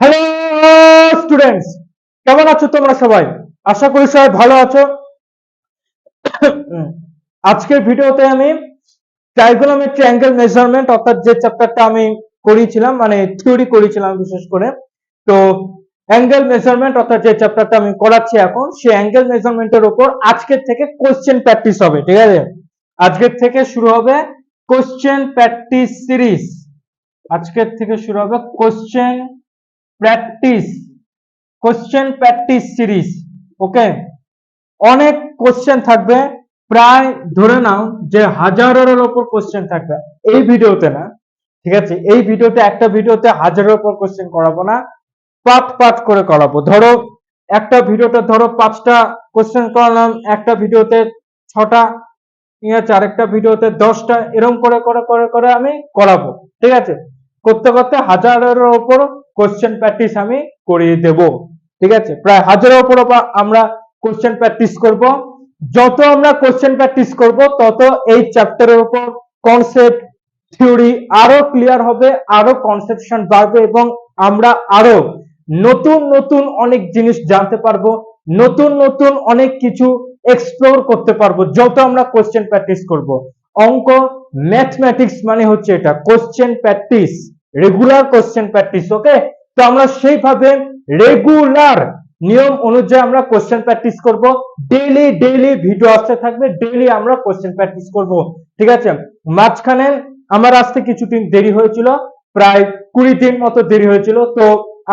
Hello students, কেমন আছো তোমরা সবাই? আশা করি সবাই ভালো আছো। আজকের ভিডিওতে আমি ট্রাইগোনোমেট্রি অ্যাঙ্গেল মেজারমেন্ট অর্থাৎ যে চ্যাপ্টারটা আমি করেছিলাম, মানে থিওরি করেছিলাম বিশেষ করে, তো অ্যাঙ্গেল মেজারমেন্ট অর্থাৎ যে চ্যাপ্টারটা আমি করাচ্ছি এখন, সেই অ্যাঙ্গেল মেজারমেন্টের উপর আজকের থেকে কোশ্চেন প্র্যাকটিস হবে। ঠিক আছে, আজকের থেকে শুরু হবে কোশ্চেন প্র্যাকটিস সিরিজ। আজকের থেকে শুরু হবে প্র্যাকটিস কোশ্চেন প্র্যাকটিস সিরিজ। ওকে, অনেক কোশ্চেন থাকবে, প্রায় ধরে নাও যে হাজারের উপর কোশ্চেন থাকবে এই ভিডিওতে। না, ঠিক আছে, এই ভিডিওতে একটা ভিডিওতে হাজারের উপর কোশ্চেন করাবো না, পার্ট পার্ট করে করাবো। ধরো একটা ভিডিওতে ধরো 5টা কোশ্চেন করালাম, একটা ভিডিওতে 6টা, ঠিক আছে, আরেকটা ভিডিওতে 10টা, এরকম করে করে করে করে আমি করাবো। ঠিক আছে, করতে করতে হাজারের উপর কোশ্চেন প্র্যাকটিস আমি করিয়ে দেব। ঠিক আছে, প্রায় হাজারের উপর আমরা কোশ্চেন প্র্যাকটিস করব। যত আমরা কোশ্চেন প্র্যাকটিস করব তত এই চ্যাপ্টারের উপর কনসেপ্ট থিওরি আরো ক্লিয়ার হবে, আরো কনসেপশন বাড়বে এবং আমরা আরো নতুন নতুন অনেক জিনিস জানতে পারবো, নতুন নতুন অনেক কিছু এক্সপ্লোর করতে পারবো যত আমরা কোশ্চেন প্র্যাকটিস করব। অঙ্ক, ম্যাথমেটিক্স মানে হচ্ছে এটা question practice, regular question practice. Okay, তো আমরা সেইভাবে রেগুলার নিয়ম অনুযায়ী আমরা কোশ্চেন প্র্যাকটিস করব। ডেইলি ডেইলি ভিডিও আসতে থাকবে, ডেইলি আমরা কোশ্চেন প্র্যাকটিস করব। ঠিক আছে, মাঝখানে আমার আসতে কিছুদিন দেরি হয়েছিল, প্রায় 20 দিন মতো দেরি হয়েছিল, তো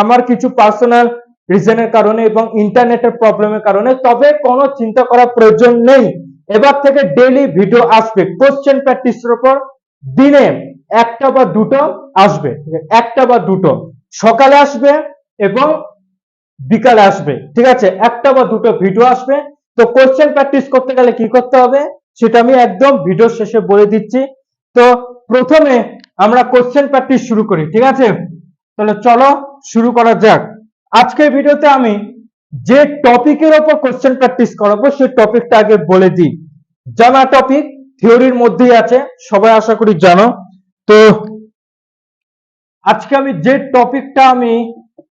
আমার কিছু পার্সোনাল রিজনের কারণে এবং ইন্টারনেটের প্রবলেমের কারণে। তবে কোনো চিন্তা করার প্রয়োজন নেই, এবার থেকে ডেইলি ভিডিও আসবে কোশ্চেন প্র্যাকটিসের উপর। দিনে একটা বা দুটো আসবে, একটা বা দুটো সকালে আসবে এবং বিকালে আসবে। ঠিক আছে, একটা বা দুটো ভিডিও আসবে। তো কোশ্চেন প্র্যাকটিস করতে গেলে কি করতে হবে সেটা আমি একদম ভিডিও শেষে বলে দিচ্ছি। তো প্রথমে আমরা কোশ্চেন প্র্যাকটিস শুরু করি। ঠিক আছে, তাহলে চলো শুরু করা যাক। আজকের ভিডিওতে আমি যে টপিকের উপর কোশ্চেন প্র্যাকটিস করাবো সেই টপিকটা আগে বলে দিই। জানা টপিক, থিওরির মধ্যেই আছে, সবাই আশা করি জানো। তো আজকে আমি যে টপিকটা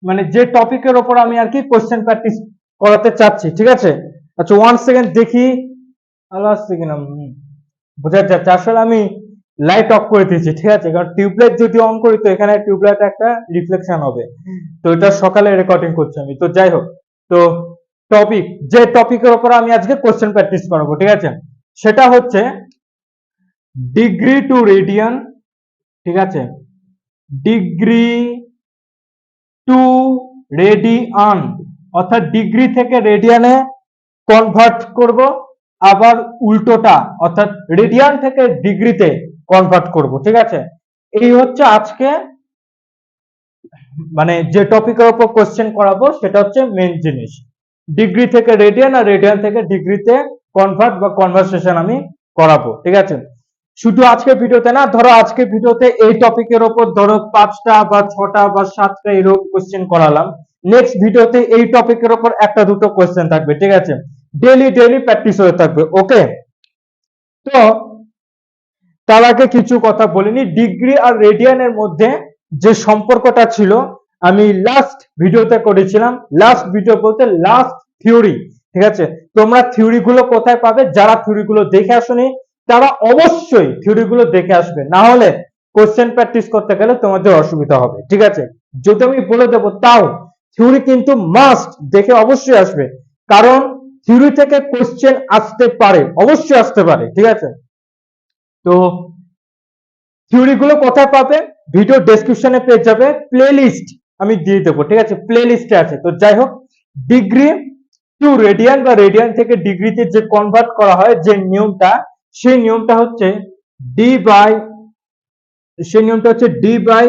মানে যে টপিকের উপর আমি আর কি কোশ্চেন প্র্যাকটিস করাতে চাচ্ছি। ঠিক আছে, আচ্ছা 1 সেকেন্ড দেখি, ভালো আসছে কিনা, বোঝা যাচ্ছে। আসলে আমি লাইট অফ করে দিয়েছি। ঠিক আছে, কারণ টিউবলাইট যদি অন করি তো এখানে টিউবলাইট একটা রিফ্লেকশন হবে, তো এটা সকালে রেকর্ডিং করছি আমি। তো যাই হোক, তো যে টপিকের উপর আমি আজকে কোশ্চেন প্র্যাকটিস করাবো, ঠিক আছে, সেটা হচ্ছে ডিগ্রি টু রেডিয়ান। ঠিক আছে, ডিগ্রি টু রেডিয়ান অর্থাৎ ডিগ্রি থেকে রেডিয়ানে কনভার্ট করব, আবার উল্টোটা অর্থাৎ রেডিয়ান থেকে ডিগ্রিতে কনভার্ট করব। ঠিক আছে, এই হচ্ছে আজকে মানে যে টপিকের উপর কোশ্চেন করাবো সেটা হচ্ছে মেন জিনিস, ডিগ্রি থেকে রেডিয়ান আর রেডিয়ান থেকে ডিগ্রিতে কনভার্ট বা কনভার্সেশন আমি করাবো। ঠিক আছে, শুধু আজকের ভিডিওতে না, ধরো আজকের ভিডিওতে এই টপিকের উপর ধরো 5টা বা 6টা বা 7টা এরকম কোশ্চেন করালাম, নেক্সট ভিডিওতে এই টপিকের উপর একটা দুটো কোশ্চেন থাকবে। ঠিক আছে, ডেইলি ডেইলি প্র্যাকটিস হয়ে থাকবে। ওকে, তো তার আগে কিছু কথা বলিনি, ডিগ্রি আর রেডিয়ানের মধ্যে যে সম্পর্কটা ছিল আমি লাস্ট ভিডিওতে করেছিলাম। লাস্ট ভিডিও বলতে লাস্ট থিওরি। ঠিক আছে, তোমরা থিওরি গুলো কোথায় পাবে? যারা থিওরি গুলো দেখে আসোনি তারা অবশ্যই থিওরি গুলো দেখে আসবে, না হলে কোশ্চেন প্র্যাকটিস করতে গেলে তোমাদের অসুবিধা হবে। ঠিক আছে, যদি আমি বলে দেবো তাও থিওরি কিন্তু মাস্ট দেখে অবশ্যই আসবে, কারণ থিওরি থেকে কোশ্চেন আসতে পারে, অবশ্যই আসতে পারে। ঠিক আছে, তো থিওরি গুলো কোথায় পাবে? ভিডিও ডেসক্রিপশনে পেয়ে যাবে, প্লে লিস্ট আমি দিয়ে দেবো। ঠিক আছে, প্লে লিস্টে আছে। তো যাই হোক, ডিগ্রি টু রেডিয়ান বা রেডিয়ান থেকে ডিগ্রিতে যে কনভার্ট করা হয় যে নিয়মটা, সেই নিয়মটা হচ্ছে D by D by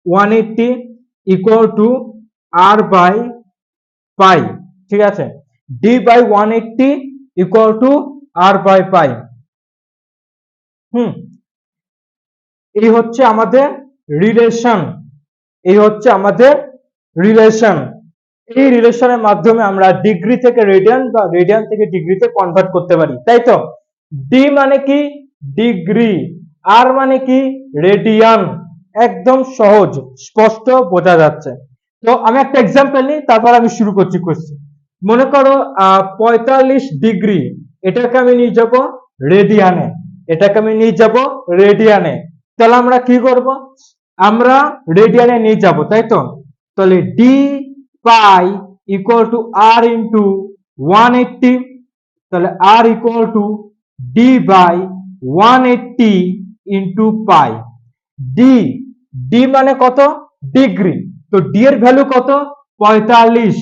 180 equal to R by pi. ঠিক আছে, D by 180 equal to R by pi. এই হচ্ছে আমাদের রিলেশন, এই হচ্ছে আমাদের রিলেশন। এই রিলেশনের মাধ্যমে আমরা ডিগ্রি থেকে রেডিয়ান বা রেডিয়ান থেকে ডিগ্রিতে কনভার্ট করতে পারি, তাই তো? ডি মানে কি? ডিগ্রি। আর মানে কি? রেডিয়ান। একদম সহজ, স্পষ্ট বোঝা যাচ্ছে। তো আমি একটা এক্সাম্পল নিই, তারপর আমি শুরু করছি কোশ্চেন। মনে করো 45 ডিগ্রি, এটাকে আমি নিয়ে যাব রেডিয়ানে, এটাকে আমি নিয়ে যাব রেডিয়ানে। তাহলে আমরা কি করব, আমরা রেডিয়ানে নিয়ে যাব, তাই তো। তাহলে D pi equal to R into 180, তাহলে R equal to D by 180 into pi. D, D মানে কত, ডিগ্রি, তো ডি এর ভ্যালু কত, 45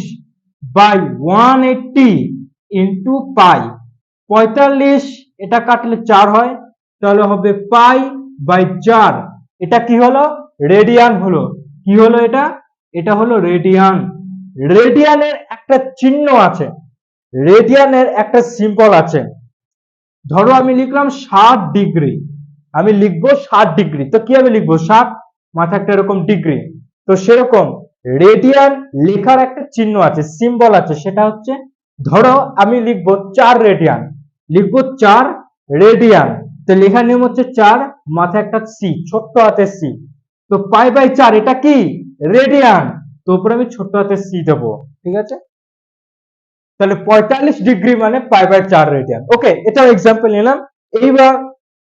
বাই 180 ইন্টু পাই। 45 এটা কাটলে 4 হয়, তাহলে হবে পাই বাই 4। এটা কি হলো, রেডিয়ান হলো। কি হলো এটা, এটা হলো রেডিয়ান। রেডিয়ানের একটা চিহ্ন আছে, রেডিয়ানের একটা সিম্বল আছে। ধরো আমি লিখলাম 60 ডিগ্রি, আমি লিখবো 60 ডিগ্রি, তো কি আমি লিখবো, 60 মাথা একটা এরকম ডিগ্রি। তো সেরকম রেডিয়ান লেখার একটা চিহ্ন আছে, সিম্বল আছে, সেটা হচ্ছে, ধরো আমি লিখবো 4 রেডিয়ান, লিখবো 4 রেডিয়ান, তো লেখার নিয়ম হচ্ছে 4 মাথা একটা সি, ছোট্ট হাতের সি। তো পাই বাই 4 এটা কি, রেডিয়ান, তো উপরে আমি ছোট্ট হাতের সি দেবো, ঠিক আছে। তাহলে 45 ডিগ্রি মানে পাই বাই 4 রেডিয়ান। ওকে, এটাও এক্সাম্পল নিলাম। এইবার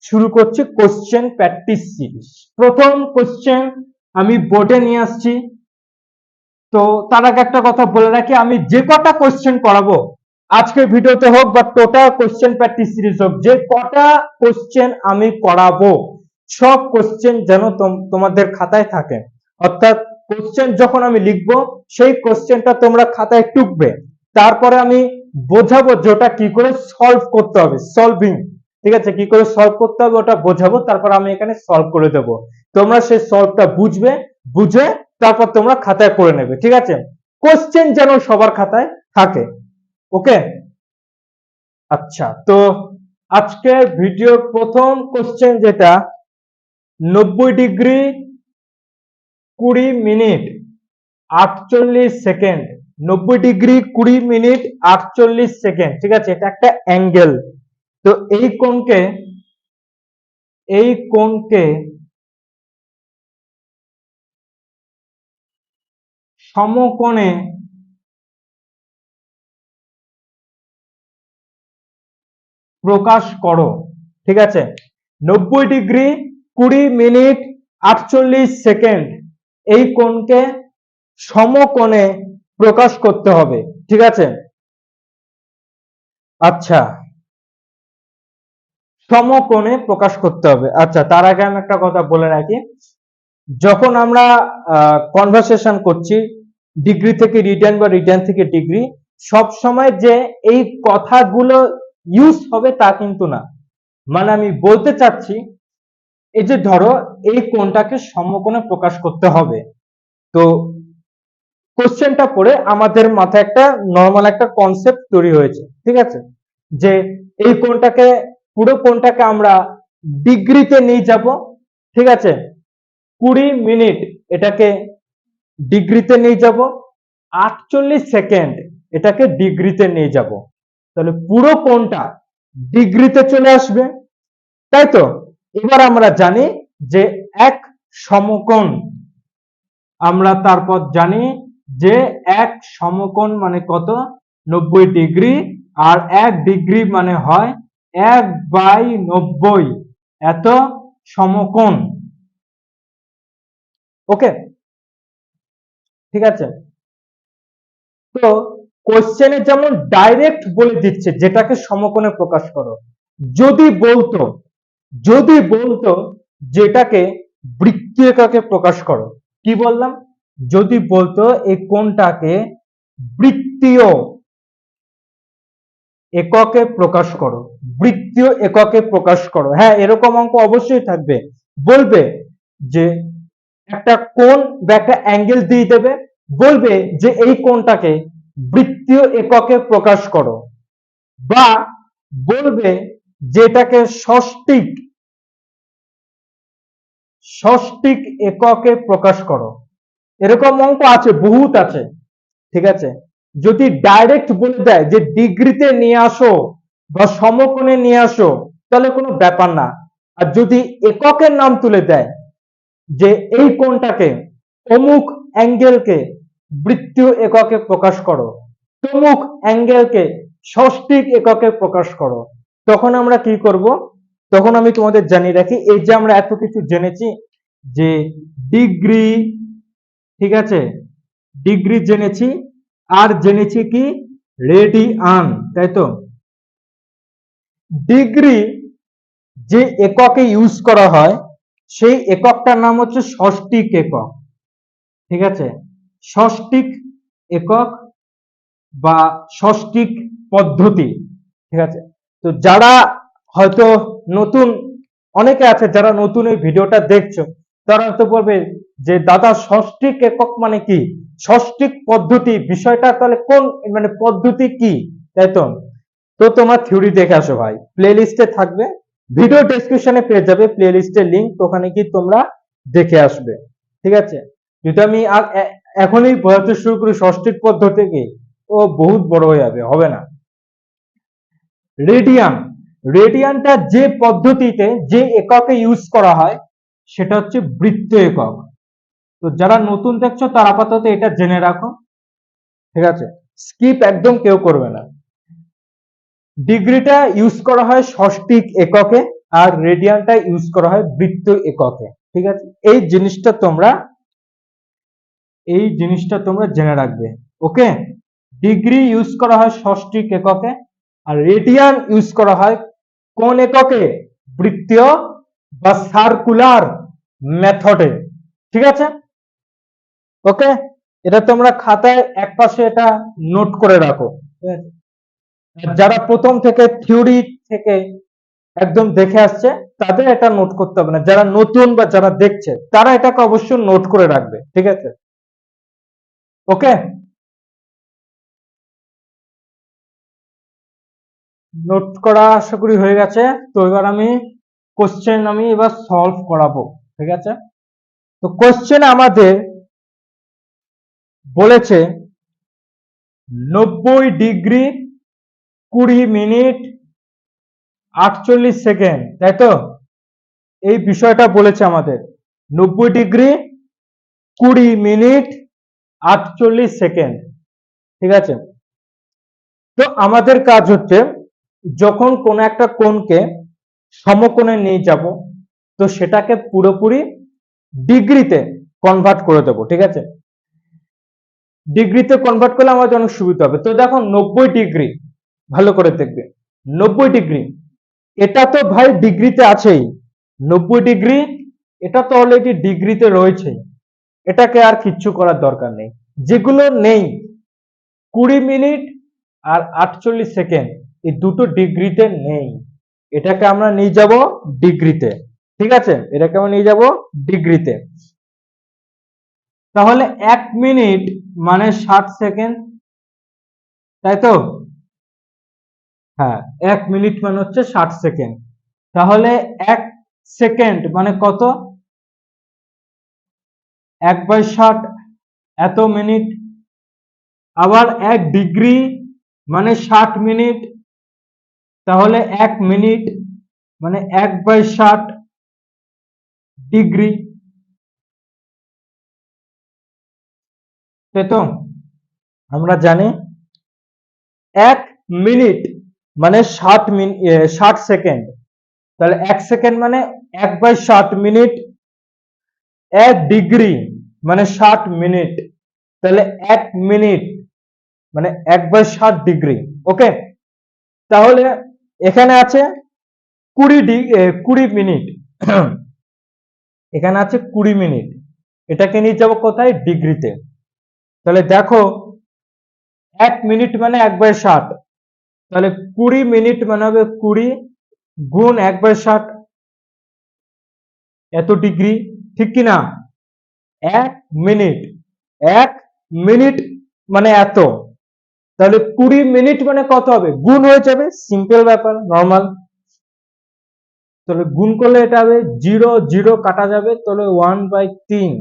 শুরু করছি কোশ্চেন প্র্যাকটিস সিরিজ। প্রথম কোশ্চেন আমি বোর্ডে নিয়ে আসছি। তো তার আগে একটা কথা বলে রাখি, আমি যে কটা কোশ্চেন করাবো আজকের ভিডিওতে হোক বা টোটাল কোশ্চেন প্র্যাকটিস সিরিজ হোক, যে কটা কোশ্চেন আমি করাবো সব কোশ্চেন যেন তোমাদের খাতায় থাকে। অর্থাৎ কোশ্চেন যখন আমি লিখবো সেই কোশ্চেনটা তোমরা খাতায় টুকবে, তারপরে আমি বোঝাবো যে ওটা কি করে সলভ করতে হবে, সলভিং, ঠিক আছে, কি করে সলভ করতে হবে ওটা বোঝাবো, তারপর আমি এখানে সলভ করে দেবো। তোমরা সেই সলভটা বুঝবে, বুঝে তারপর তোমরা খাতায় করে নেবে, ঠিক আছে। কোশ্চেন যেন সবার খাতায় থাকে। ওকে, আচ্ছা, তো আজকের ভিডিওর প্রথম কোশ্চেন যেটা, 90 degree 20 minute 48 second, 90 degree 20 minute 48 second, ঠিক আছে, এটা একটা অ্যাঙ্গেল। তো এই কোণকে সমকোণে প্রকাশ করো, ঠিক আছে। 90 ডিগ্রি 20 মিনিট 48 সেকেন্ড, এই কোণকে সমকোণে প্রকাশ করতে হবে, ঠিক আছে। আচ্ছা, সমকোণে প্রকাশ করতে হবে। আচ্ছা, তার আগে আমি একটা কথা বলে রাখি, যখন আমরা কনভারসেশন করছি ডিগ্রি থেকে রিটার্ন বা রিটার্ন থেকে ডিগ্রি, সব সময় যে এই কথাগুলো ইউজ হবে তা কিন্তু না। মানে আমি বলতে চাচ্ছি, এই যে ধরো এই কোণটাকে সমকোণে প্রকাশ করতে হবে, তো কোশ্চেনটা পড়ে আমাদের মাথায় একটা নর্মাল একটা কনসেপ্ট তৈরি হয়েছে, ঠিক আছে, যে এই কোণটাকে, পুরো কোণটাকে আমরা ডিগ্রিতে নিয়ে যাব, ঠিক আছে। 20 মিনিট এটাকে ডিগ্রিতে নিয়ে যাব, 48 সেকেন্ড এটাকে ডিগ্রিতে নিয়ে যাব, তাহলে পুরো কোণটা ডিগ্রিতে চলে আসবে, তাই তো। এবার আমরা জানি যে এক সমকোণ, আমরা তারপর জানি যে এক সমকোণ মানে কত, 90 ডিগ্রি, আর 1 ডিগ্রি মানে হয় 1/90, এত সমকোণ। ওকে, ঠিক আছে। তো কোশ্চেনে যেমন ডাইরেক্ট বলে দিচ্ছে যেটাকে সমকোণে প্রকাশ করো, যদি বলতো, যদি বলতো যেটাকে বৃত্তীয় এককে প্রকাশ করো, কি বললাম, যদি বলতো এই কোণটাকে বৃত্তীয় এককে প্রকাশ করো, বৃত্তীয় এককে প্রকাশ করো, হ্যাঁ এরকম অঙ্ক অবশ্যই থাকবে। বলবে যে একটা কোণ বা একটা অ্যাঙ্গেল দিয়ে দেবে, বলবে যে এই কোণটাকে বৃত্তীয় এককে প্রকাশ করো, বা বলবে যেটাকে ষষ্ঠিক এককে প্রকাশ করো। এরকম অঙ্ক আছে, বহুত আছে, ঠিক আছে। যদি ডাইরেক্ট বলে দেয় যে ডিগ্রিতে নিয়ে আসো বা সমকোণে নিয়ে আসো, তাহলে কোনো ব্যাপার না। আর যদি এককের নাম তুলে দেয়, যে এই কোণটাকে, অমুক অ্যাঙ্গেলকে বৃত্তীয় এককে প্রকাশ করো, তমুক অ্যাঙ্গেলকে ষষ্ঠিক এককে প্রকাশ করো, তখন আমরা কি করব? তখন আমি তোমাদের জানিয়ে রাখি, এই যে আমরা এত কিছু জেনেছি, যে ডিগ্রি, ঠিক আছে, ডিগ্রি জেনেছি, আর জেনেছি কি রেডিয়ান, তাই তো? ডিগ্রি যে এককে ইউজ করা হয় সেই এককটার নাম হচ্ছে ষষ্ঠিক একক, ঠিক আছে, ষষ্ঠিক একক বা ষষ্ঠিক পদ্ধতি, ঠিক আছে। তো যারা হয়তো নতুন, অনেকে আছে যারা নতুন এই ভিডিওটা দেখছো, তারা হয়তো বলবে যে দাদা ষষ্ঠিক একক মানে কি, ষষ্ঠিক পদ্ধতি বিষয়টা তাহলে কোন, মানে পদ্ধতি কি, তাই তো? তো তোমার থিওরি দেখে আসো ভাই, প্লে লিস্টে থাকবে, ভিডিও ডেসক্রিপশনে পেয়ে যাবে প্লে লিস্টের লিঙ্ক, ওখানে কি তোমরা দেখে আসবে, ঠিক আছে। যদি আমি এখনই বোঝাতে শুরু করি ষষ্ঠিক পদ্ধতি কি, ও বহুত বড় হয়ে যাবে, হবে না। রেডিয়ান, রেডিয়ানটা যে পদ্ধতিতে যে এককে ইউজ করা হয় সেটা হচ্ছে বৃত্ত একক। তো যারা নতুন দেখছো তারা আপাতত এটা জেনে রাখো, ঠিক আছে, স্কিপ একদম কেউ করবে না। ডিগ্রিটা ইউজ করা হয় ষষ্ঠিক এককে, আর রেডিয়ানটা ইউজ করা হয় বৃত্ত এককে, ঠিক আছে। এই জিনিসটা তোমরা জেনে রাখবে, ওকে। ডিগ্রি ইউজ করা হয় ষষ্ঠিক এককে, আর রেডিয়ান ইউজ করা হয় কোন এককে? বৃত্তীয় বা সার্কুলার মেথডে, ঠিক আছে, ওকে। এটা তোমরা খাতায় একপাশে এটা নোট করে রাখো, ঠিক আছে। যারা প্রথম থেকে থিওরি থেকে একদম দেখে আসছে তাদের এটা নোট করতে হবে না, যারা নতুন বা যারা দেখছে তারা এটাকে অবশ্যই নোট করে রাখবে, ঠিক আছে, ওকে। নোট করা আশা করি হয়ে গেছে। তো এবার আমি কোশ্চেন এবার সলভ করাবো, ঠিক আছে। তো কোশ্চেন আমাদের বলেছে 90 ডিগ্রি 20 মিনিট 48 সেকেন্ড, তাই তো? এই বিষয়টা বলেছে আমাদের 90 ডিগ্রি 20 মিনিট 48 সেকেন্ড, ঠিক আছে। তো আমাদের কাজ হচ্ছে যখন কোন একটা কোণকে সমকোণে নিয়ে যাব, তো সেটাকে পুরোপুরি ডিগ্রিতে কনভার্ট করে দেবো, ঠিক আছে। ডিগ্রিতে কনভার্ট করলে আমাদের অনেক সুবিধা হবে। তো দেখো 90 ডিগ্রি, ভালো করে দেখবে, 90 ডিগ্রি, এটা তো ভাই ডিগ্রিতে আছেই, 90 ডিগ্রি এটা তো অলরেডি ডিগ্রিতে রয়েছে, এটাকে আর কিচ্ছু করার দরকার নেই। যেগুলো নেই 20 মিনিট আর 48 সেকেন্ড, এই দুটো ডিগ্রিতে নেই, এটাকে আমরা নিয়ে যাব ডিগ্রিতে, ঠিক আছে, এটাকে আমরা নিয়ে যাব ডিগ্রিতে। তাহলে 1 মিনিট মানে 60 সেকেন্ড, তাই তো? হ্যাঁ, 1 মিনিট মানে হচ্ছে 60 সেকেন্ড। তাহলে 1 সেকেন্ড মানে কত? 1/60 এত মিনিট। আবার 1 ডিগ্রি মানে 60 মিনিট, তাহলে 1 মিনিট মানে 1/60 ডিগ্রি, তাই তো? আমরা জানি 1 মিনিট মানে 60 মিনিট, 60 সেকেন্ড, তাহলে 1 সেকেন্ড মানে 1/60 মিনিট। 1 ডিগ্রি মানে 60 মিনিট, তাহলে 1 মিনিট মানে 1/60 ডিগ্রি, ওকে। তাহলে এখানে আছে 20 মিনিট, এখানে আছে 20 মিনিট, এটাকে নিয়ে যাবো কোথায়? ডিগ্রিতে। তাহলে দেখো 1 মিনিট মানে 1/60, তাহলে 20 মিনিট মানে হবে 20 গুণ 1/60, এত ডিগ্রি, ঠিক কিনা? 1 মিনিট, 1 মিনিট মানে এত, তাহলে 20 মিনিট মানে কত হবে? গুণ হয়ে যাবে, সিম্পল ব্যাপার, নর্মাল। তাহলে গুণ করলে এটা হবে 0 0 কাটা যাবে, তাহলে 1/3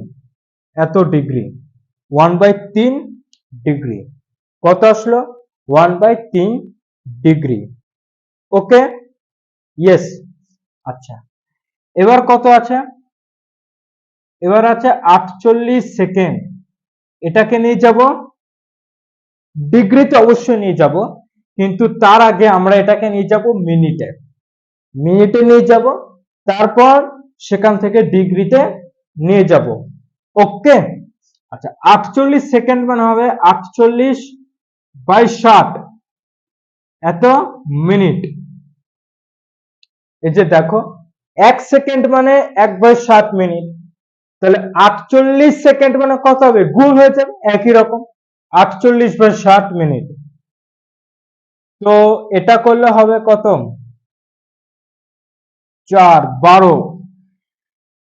এত ডিগ্রি, 1/3 ডিগ্রি, কত আসলো? 1/3 ডিগ্রি, ওকে, ইয়েস। আচ্ছা, এবার কত আছে? এবার আছে 48 সেকেন্ড, এটাকে নিয়ে যাব ডিগ্রিতে, অবশ্যই নিয়ে যাব, কিন্তু তার আগে আমরা এটাকে নিয়ে যাব মিনিটে। মিনিটে নিয়ে যাব, তারপর সেখান থেকে ডিগ্রিতে নিয়ে যাব। ওকে, আচ্ছা 48 সেকেন্ড মানে হবে 48/60 এত মিনিট। এই যে দেখো 1 সেকেন্ড মানে 1/60 মিনিট, তাহলে 48 সেকেন্ড মানে কত হবে, গুণ হয়ে যাবে একই রকম 48/60 মিনিট। তো এটা করলে হবে কত, 4 12,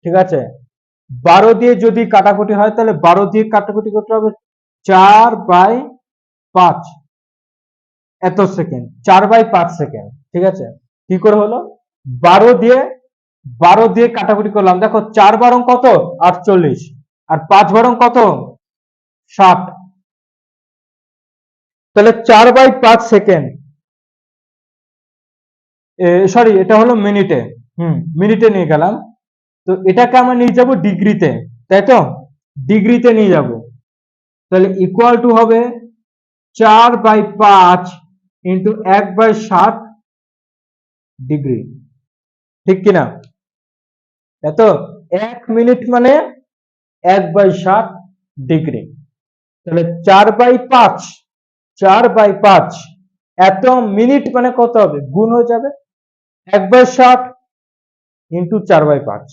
ঠিক আছে, 12 দিয়ে যদি কাটাকুটি হয় তাহলে 12 দিয়ে কাটাকুটি করতে হবে 4/5 এত সেকেন্ড, 4/5 সেকেন্ড, ঠিক আছে। কি করে হলো, 12 দিয়ে কাটাকুটি করলাম, দেখো 4 বারং কত 48, আর 5 বারং কত 60, তাহলে 4/5 সেকেন্ড, সরি এটা হলো মিনিটে, মিনিটে নিয়ে গেলাম। তো এটাকে আমরা নিয়ে যাব ডিগ্রিতে, তাই তো, ডিগ্রিতে নিয়ে যাব, তাহলে ইকুয়াল টু হবে 4/5 ইন্টু 1/60 ডিগ্রি, ঠিক কিনা, এত 1 মিনিট মানে 1/60 ডিগ্রি, তাহলে 4/5 এত মিনিট মানে কত হবে, গুণ হয়ে যাবে 1/60 ইন্টু 4/5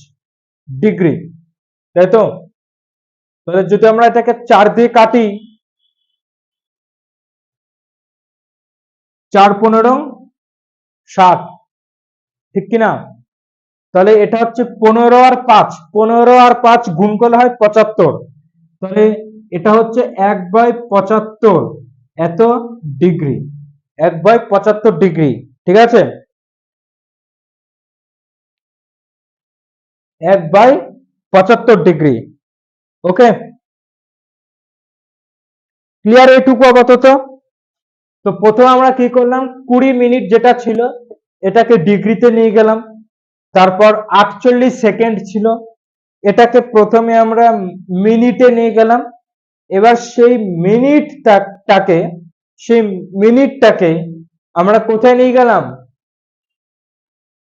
ডিগ্রি, তাই তো। তাহলে যদি আমরা এটাকে 4 দিয়ে কাটি, 4 15 60, ঠিক কিনা, তাহলে এটা হচ্ছে 15 আর 5 গুণ করলে হয় 75, তাহলে এটা হচ্ছে 1/75 এত ডিগ্রি, 1/75 ডিগ্রি, ঠিক আছে, 1/75 ডিগ্রি। ওকে, ক্লিয়ার এইটুকু আপাতত। তো প্রথমে আমরা কি করলাম, 20 মিনিট যেটা ছিল এটাকে ডিগ্রিতে নিয়ে গেলাম, তারপর 48 সেকেন্ড ছিল, এটাকে প্রথমে আমরা মিনিটে নিয়ে গেলাম, এবার সেই মিনিটটাকে আমরা কোথায় নিয়ে গেলাম,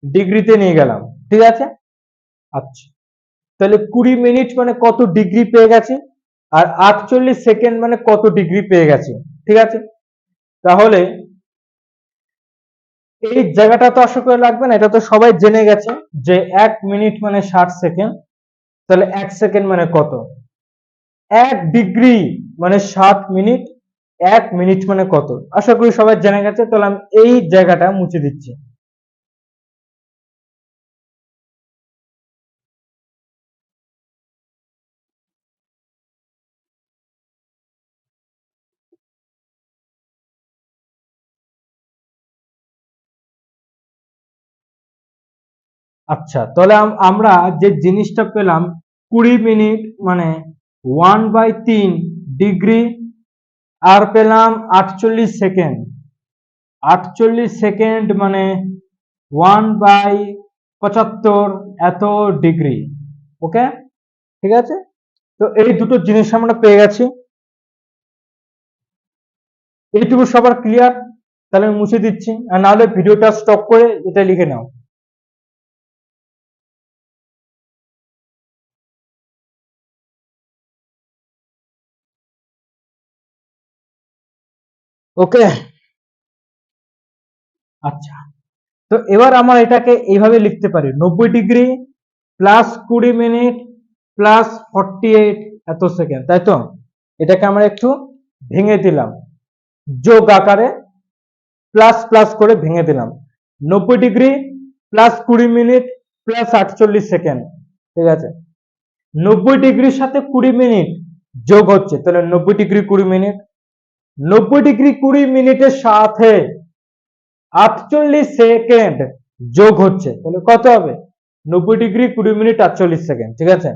ডিগ্রিতে নিয়ে গেলাম, ঠিক আছে। আচ্ছা, তাহলে 20 মিনিট মানে কত ডিগ্রি পেয়ে গেছে, আর 48 সেকেন্ড মানে কত ডিগ্রি পেয়ে গেছে, ঠিক আছে। তাহলে এই জায়গাটা তো আশা করে লাগবে না, এটা তো সবাই জেনে গেছে যে 1 মিনিট মানে 60 সেকেন্ড, তাহলে 1 সেকেন্ড মানে কত, 1 ডিগ্রি মানে 60 মিনিট, 1 মিনিট মানে কত, আশা করি সবাই জেনে গেছে। তাহলে আমি এই জায়গাটা মুছে দিচ্ছি। আচ্ছা, তাহলে আমরা যে জিনিসটা পেলাম 20 মিনিট মানে 1/3 ডিগ্রি, আর পেলাম 48 সেকেন্ড, 48 সেকেন্ড মানে 1/75 এত ডিগ্রি। ওকে, ঠিক আছে, তো এই দুটো জিনিস আমরা পেয়ে গেছি, এইটুকু সবার ক্লিয়ার। তাহলে আমি মুছে দিচ্ছি, আর নাহলে ভিডিওটা স্টপ করে এটা লিখে নাও। ওকে, আচ্ছা, তো এবার আমরা এটাকে এইভাবে লিখতে পারি, 90 ডিগ্রি প্লাস 20 মিনিট প্লাস 48 এত সেকেন্ড, তাই তো। এটাকে আমরা একটু ভেঙে দিলাম, যোগ আকারে প্লাস প্লাস করে ভেঙে দিলাম, 90 degree plus 20 minute plus 48 second, ঠিক আছে। 90 ডিগ্রির সাথে 20 মিনিট যোগ হচ্ছে, তাহলে 90 ডিগ্রি 20 মিনিট, 90 ডিগ্রি 20 মিনিটের সাথে 48 সেকেন্ড যোগ হচ্ছে, তাহলে কত হবে, 90 ডিগ্রি 20 মিনিট 48 সেকেন্ড, ঠিক আছে।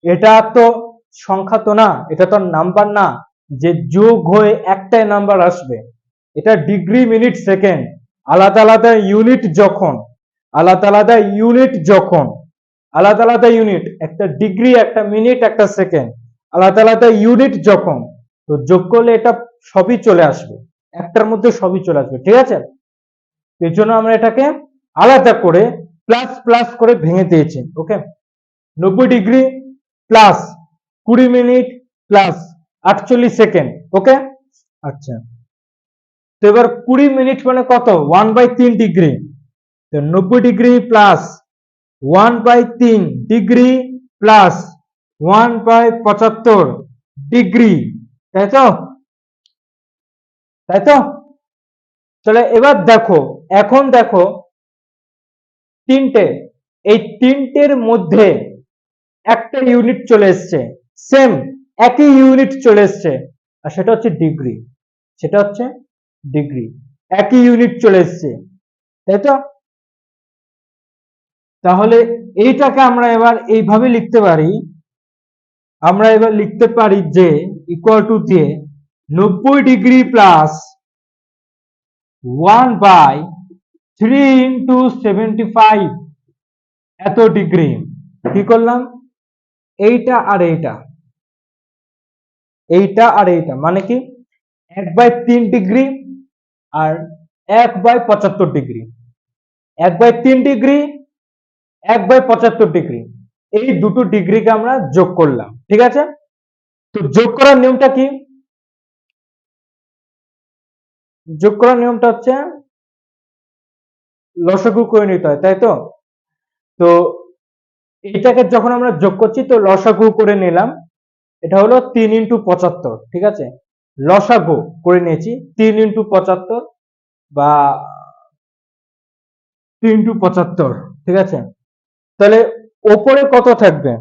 এটা তো সংখ্যা তো না, এটা তো নাম্বার না যে যোগ হয়ে একটাই নাম্বার আসবে, এটা ডিগ্রি মিনিট সেকেন্ড, আলাদা আলাদা ইউনিট যখন আলাদা আলাদা ইউনিট, একটা ডিগ্রি, একটা মিনিট, একটা সেকেন্ড, আলাদা আলাদা ইউনিট যখন, তো যোগ করলে এটা সবই চলে আসবে, একটার মধ্যে সবই চলে আসবে, ঠিক আছে। এর জন্য আমরা এটাকে আলাদা করে প্লাস প্লাস করে ভেঙে দিয়েছি। Okay, 90 degree plus 20 minute plus 48 second. Okay, আচ্ছা, তো এবার 20 মিনিট মানে কত? 1/3 ডিগ্রি। তো 90 degree plus 1/3 degree plus 1/75 degree, তাই তো? তাই তো? তাহলে এবার দেখো, এখন দেখো তিনটে, এই তিনটের মধ্যে একটা ইউনিট চলে এসছে, সেম একই ইউনিট চলে এসছে, আর সেটা হচ্ছে ডিগ্রি, সেটা হচ্ছে ডিগ্রি, একই ইউনিট চলে এসছে, তাই তো? তাহলে এইটাকে আমরা এবার এইভাবে লিখতে পারি, আমরা এবার লিখতে পারি যে ইকুয়াল টু দিয়ে 90 ডিগ্রি প্লাস 1/3 × 75 এত ডিগ্রি। কি করলাম? এইটা আর এইটা, এইটা আর এইটা মানে কি 1/3 ডিগ্রি আর 1/75 ডিগ্রি, 1/3 ডিগ্রি 1/75 ডিগ্রি, এই দুটো ডিগ্রিকে আমরা যোগ করলাম, ঠিক আছে। তো যোগ করার নিয়মটা কি? যোগ করার নিয়মটা হচ্ছে লসাগু করে নিতে হয়, তাই তো? তো এইটাকে যখন আমরা যোগ করছি তো লসাগু করে নিলাম, এটা হলো 3 × 75, ঠিক আছে, লসাগু করে নিয়েছি 3 × 75 বা 3 × 75, ঠিক আছে। তাহলে ওপরে কত থাকবে?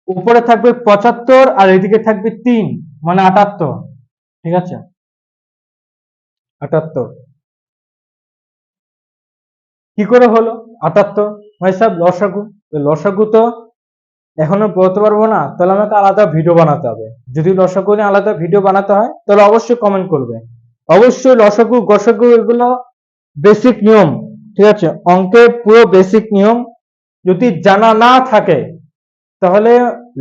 উপরে থাকবে 75 আর এদিকে থাকবে 3 মানে 78, ঠিক আছে, 78। কি করে হলো 78? ভাই সাহেব লসাগু, লসাগু তো এখনো বলতে পারবো না, তাহলে আমাকে আলাদা ভিডিও বানাতে হবে। যদি লসাগু নিয়ে আলাদা ভিডিও বানাতে হয় তাহলে অবশ্যই কমেন্ট করবে। অবশ্যই লসাগু গসাগু এগুলো বেসিক নিয়ম, ঠিক আছে, অঙ্কের পুরো বেসিক নিয়ম যদি জানা না থাকে তাহলে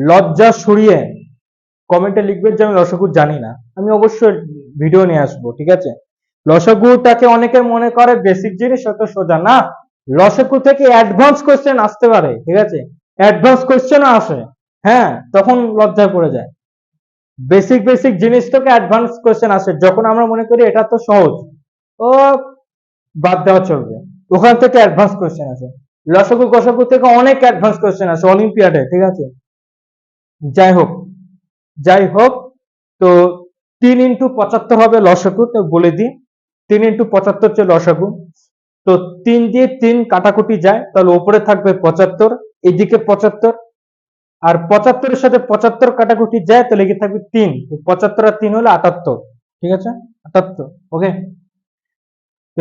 লজ্জা সরিয়ে কমেন্টে লিখবেন যে আমি লসাগু জানি না, আমি অবশ্যই ভিডিও নিয়ে আসবো, ঠিক আছে। লসাগুটাকে অনেকে মনে করে বেসিক জিনিস, অত সোজা না। লসাগু থেকে অ্যাডভান্স কোশ্চেন আসতে পারে, ঠিক আছে, অ্যাডভান্স কোশ্চেনও আসে, হ্যাঁ, তখন লজ্জায় পড়ে যায়। বেসিক বেসিক জিনিস থেকে অ্যাডভান্স কোশ্চেন আসে, যখন আমরা মনে করি এটা তো সহজ, ও বাদ দেওয়া চলবে, ওখান থেকে অ্যাডভান্স কোশ্চেন আসে। লসাগু গসাগু থেকে অনেক অ্যাডভান্স কোশ্চেন আসে অলিম্পিয়াডে, ঠিক আছে। যাই হোক, যাই হোক, তো 3 × 75 হবে লসাগু, তো বলে দিই 3 × 75 হচ্ছে লসাগু। তো 3 দিয়ে 3 কাটাকুটি যায়, তাহলে উপরে থাকবে 75, এদিকে 75, আর 75-এর সাথে 75 কাটাকুটি যায়, তাহলে এদিকে থাকবে 3, 75 আর 3 হলো 78, ঠিক আছে, 78। ওকে, তো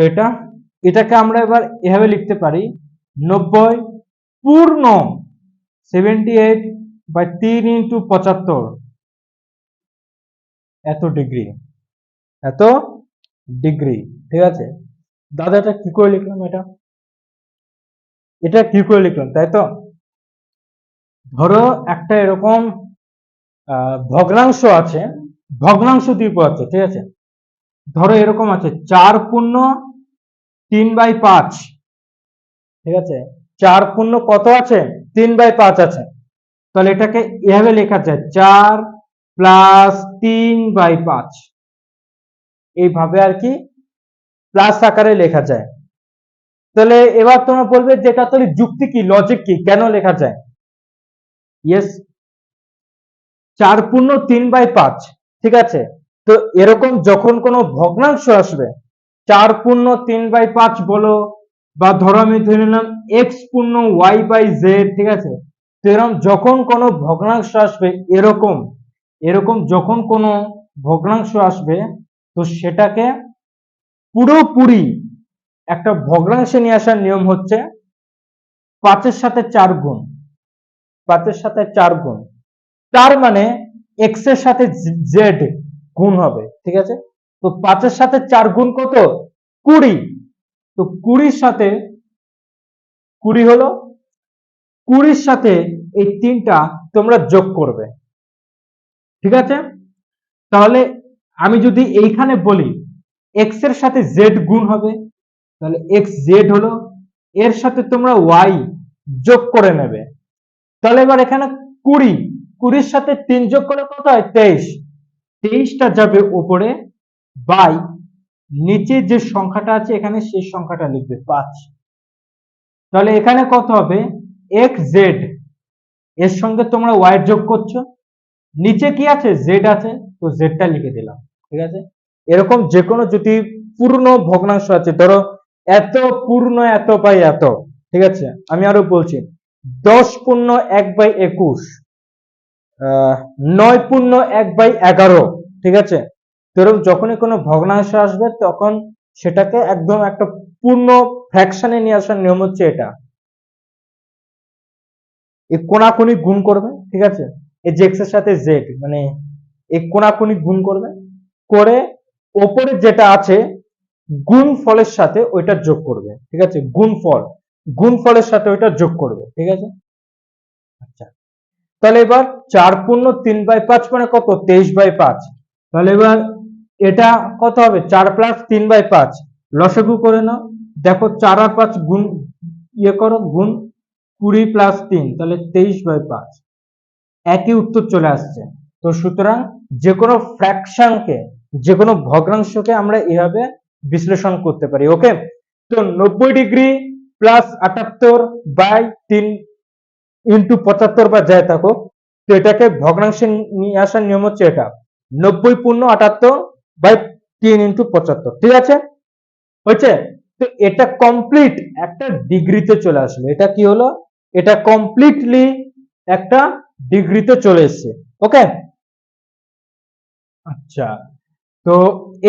এটাকে আমরা এবার এভাবে লিখতে পারি 90 পূর্ণ 78/3 × 75 এত ডিগ্রি, এত ডিগ্রি, ঠিক আছে। দাদা এটা কি করে লিখলাম? এটা কি করে লিখলাম, তাই তো? ধরো একটা এরকম ভগ্নাংশ আছে, ভগ্নাংশ দ্বীপ আছে, ঠিক আছে। ধরো এরকম আছে 4/3/5, ঠিক আছে, 4 কত আছে? 3/5 আছে। তাহলে এটাকে এভাবে লেখা যায় 4 + 3/5, এইভাবে আর কি প্লাস আকারে লেখা যায়। তাহলে এবার তোমরা বলবে যে এটা তাহলে যুক্তি কি, লজিক কি, কেন লেখা যায়? ইয়েস, 4/3/5, ঠিক আছে। তো এরকম যখন কোনো ভগ্নাংশ আসবে 4/3/5 বলো, বা ধরো আমি ধরে নিলাম x/y/z, ঠিক আছে। তো এরকম যখন কোনো ভগ্নাংশ আসবে, এরকম এরকম যখন কোনো ভগ্নাংশ আসবে, তো সেটাকে পুরোপুরি একটা ভগ্নাংশে নিয়ে আসার নিয়ম হচ্ছে 5-এর সাথে 4 গুণ, 5-এর সাথে 4 গুণ, তার মানে x এর সাথে z গুণ হবে, ঠিক আছে। তো 5-এর সাথে 4 গুণ কত? 20। তো 20-র সাথে 20 হলো 20 সাথে এই 3টা তোমরা যোগ করবে, ঠিক আছে? তাহলে আমি যদি এইখানে বলি x এর সাথে z গুণ হবে, তাহলে x z হলো, এর সাথে তোমরা y যোগ করে নেবে। তাহলে এবার এখানে 20 সাথে 3 যোগ করলে কত হয়? 23টা যাবে উপরে, বাই নিচে যে সংখ্যাটা আছে এখানে সেই সংখ্যাটা লিখবে 5। তাহলে এখানে কত হবে? xz, এর সঙ্গে তোমরা y যোগ করছো, নিচে কি আছে? z আছে, তো z টা লিখে দিলাম, ঠিক আছে? এরকম যে কোনো যদি পূর্ণ ভগ্নাংশ আছে, ধরো এত পূর্ণ এত বাই এত, ঠিক আছে? আমি আরো বলছি 10 পূর্ণ 1/21, 9 পূর্ণ 1/11, ঠিক আছে? তো এরকম যখনই কোনো ভগ্নাংশ আসবে তখন সেটাকে একদম একটা পূর্ণ ফ্র্যাকশনে নিয়ে আসার নিয়ম হচ্ছে এটা, এই কোনাকুনি গুণ করবে, ঠিক আছে? এই যে x এর সাথে z, মানে এই কোনাকুনি গুণ করবে, করে ওপরে যেটা আছে গুণ ফলের সাথে ওইটা যোগ করবে, ঠিক আছে? গুণ ফলের সাথে ওইটা যোগ করবে, ঠিক আছে? আচ্ছা, তাহলে এবার 4 পূর্ণ 3/5 মানে কত? 23/5। তাহলে এবার এটা কত হবে? 4 প্লাস 3/5, লসাগু করে নাও, দেখো 4 আর 5 গুণ করো, গুণ 20 প্লাস 3, তাহলে 23/5, একই উত্তর চলে আসছে। তো সুতরাং যে কোনো ফ্র্যাকশনকে, যে কোনো ভগ্নাংশকে আমরা এভাবে বিশ্লেষণ করতে পারি, ওকে? তো 90 ডিগ্রি প্লাস 78 বাই 3 ইন্টু 75 বা যাই থাকুক, তো এটাকে ভগ্নাংশে নিয়ে আসার নিয়ম হচ্ছে এটা 90 পূর্ণ 78 বাই 3 ইন্টু 75, ঠিক আছে? হয়েছে? তো এটা কমপ্লিট একটা ডিগ্রিতে চলে আসলো, এটা কি হলো? এটা কমপ্লিটলি একটা ডিগ্রিতে চলে এসছে, ওকে? আচ্ছা, তো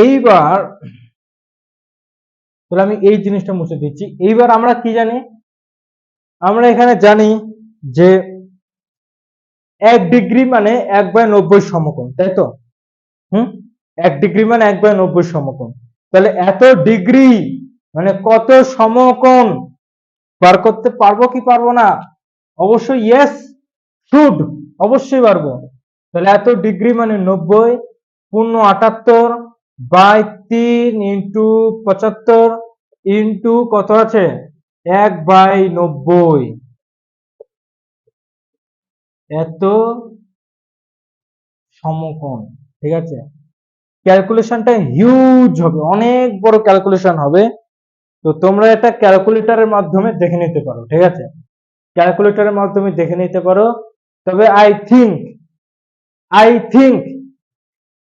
এইবার তাহলে আমি এই জিনিসটা মুছে দিচ্ছি। এইবার আমরা কি জানি? আমরা এখানে জানি যে 1 ডিগ্রি মানে 1/90 সমকোণ, তাই তো? হুম, 1 ডিগ্রি মানে 1/90 সমকোণ। তাহলে এত ডিগ্রি মানে কত সমকোণ বার করতে পারবো কি পারবো না? অবশ্যই ইয়েস, শুড, অবশ্যই পারবো। তাহলে এত ডিগ্রি মানে 90 পূর্ণ 78 বাই 3 ইন্টু 75 ইন্টু কত আছে? 1/90, এত সমকোণ, ঠিক আছে? ক্যালকুলেশনটা হিউজ হবে, অনেক বড় ক্যালকুলেশন হবে। তো তোমরা এটা ক্যালকুলেটরের মাধ্যমে দেখে নিতে পারো, ঠিক আছে? ক্যালকুলেটরের মাধ্যমে দেখে নিতে পারো। তবে আই থিঙ্ক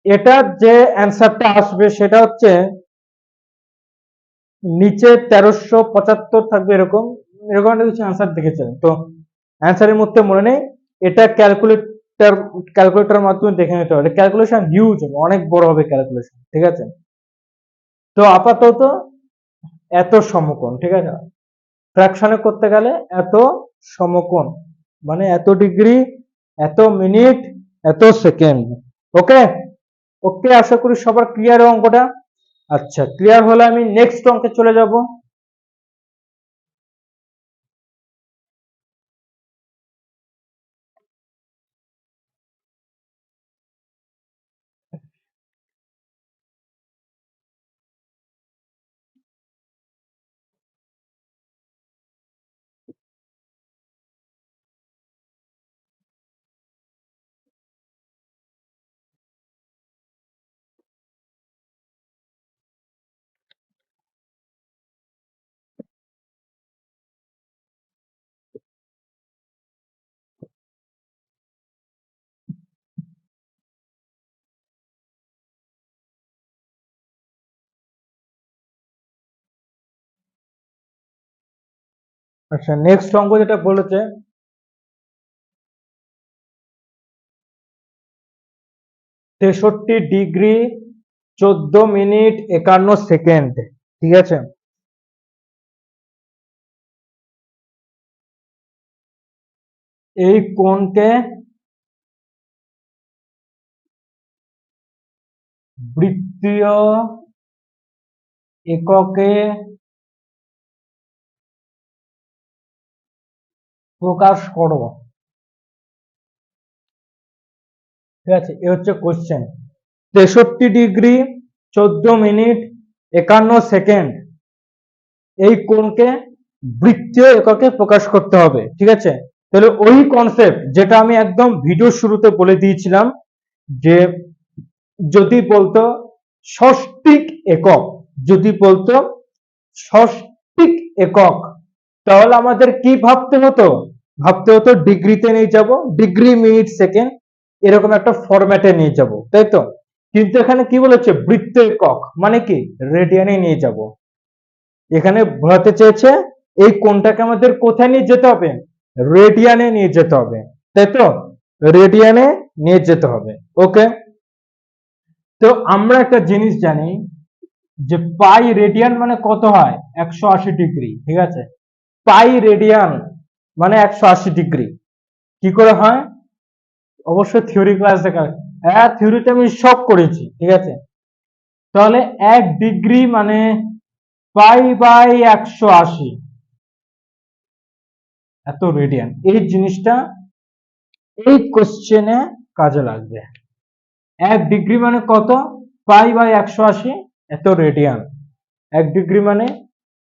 এটার যে অ্যান্সারটা আসবে সেটা হচ্ছে নিচে 1375 থাকবে, এরকম এরকম একটা কিছু অ্যান্সার দেখেছেন তো, অ্যান্সারের মধ্যে মনে নেই। এটা ক্যালকুলেটরের মাধ্যমে দেখে নিতে হবে, ক্যালকুলেশন হিউজ হবে, অনেক বড় হবে ক্যালকুলেশন, ঠিক আছে? তো আপাতত এত সমকোণ, ঠিক আছে? ফ্র্যাকশনে করতে গেলে এত সমকোণ মানে এত ডিগ্রি, এত মিনিট, এত সেকেন্ড, ওকে? ওকে, আশা করি সবার ক্লিয়ার অঙ্কটা। আচ্ছা, ক্লিয়ার হলে আমি নেক্সট অঙ্কে চলে যাব। আচ্ছা, নেক্সট অঙ্ক যেটা বলেছে 63 ডিগ্রি 14 মিনিট 51 সেকেন্ড, ঠিক আছে? এই কোণকে বৃত্তীয় এককে প্রকাশ করো। ঠিক আছে, এ হচ্ছে কোশ্চেন। 63 ডিগ্রি 14 মিনিট 51 সেকেন্ড এই কোণকে বৃত্তীয় এককে প্রকাশ করতে হবে। ঠিক আছে, তাহলে ওই কনসেপ্ট যেটা আমি একদম ভিডিও শুরুতে বলে দিয়েছিলাম, যে যদি বলতো ষষ্ঠিক একক, যদি বলতো ষষ্ঠিক একক, তাহলে আমাদের কি ভাবতে হতো? ভাবতে হতো ডিগ্রিতে নিয়ে যাব, ডিগ্রি মিনিট সেকেন্ড এরকম একটা ফরম্যাটে নিয়ে যাব, তাই তো? কিন্তু এখানে কি বলেছে? বৃত্ত একক, মানে কি রেডিয়ানে নিয়ে যাব। এখানে বোঝাতে চেয়েছে এই কোণটাকে আমাদের কোথায় নিয়ে যেতে হবে? রেডিয়ানে নিয়ে যেতে হবে, তাই তো? রেডিয়ানে নিয়ে যেতে হবে। ওকে, তো আমরা একটা জিনিস জানি যে পাই রেডিয়ান মানে কত হয়? 180 ডিগ্রি। ঠিক আছে, পাই রেডিয়ান মানে 180 ডিগ্রি। কি করে হয়? অবশ্যই থিওরি ক্লাস দেখা, হ্যাঁ থিওরিটা আমি সব করেছি। ঠিক আছে, তাহলে 1 ডিগ্রি মানে পাই বাই 180 এত রেডিয়ান। এই জিনিসটা এই কোশ্চেনে কাজে লাগবে। 1 ডিগ্রি মানে কত? পাই বাই 180 এত রেডিয়ান। 1 ডিগ্রি মানে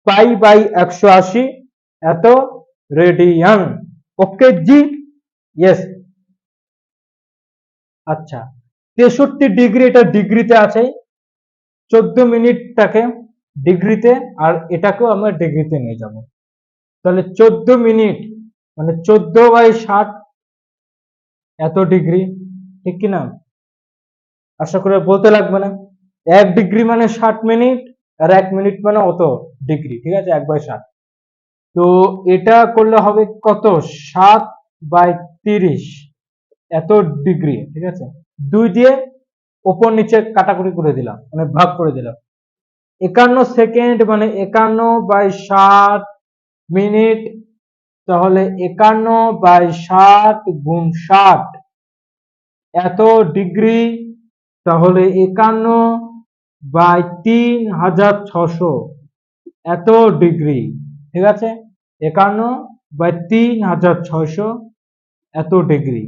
পাই বাই 180 এত রেডিয়ান। ওকে জি, ইয়েস। আচ্ছা, 63 ডিগ্রি এটা ডিগ্রিতে আছে, 14 মিনিটটাকে ডিগ্রিতে, আর এটাকেও আমরা ডিগ্রিতে নিয়ে যাব। তাহলে 14 মিনিট মানে 14/60 এত ডিগ্রি, ঠিক কিনা? আশা করে বলতে লাগবে না। 1 ডিগ্রি মানে 60 মিনিট, আর 1 মিনিট মানে অত ডিগ্রি। ঠিক আছে, 1/60। তো এটা করলে হবে কত? 7/30 এত ডিগ্রি। ঠিক আছে, 2 দিয়ে ওপর নিচে কাটাকুটি করে দিলাম, মানে ভাগ করে দিলাম। 51 সেকেন্ড মানে 51/60 মিনিট, তাহলে 51/60 × 60 এত ডিগ্রি, তাহলে 51/3600 এত ডিগ্রি। ঠিক আছে, 51/3600 এত ডিগ্রি।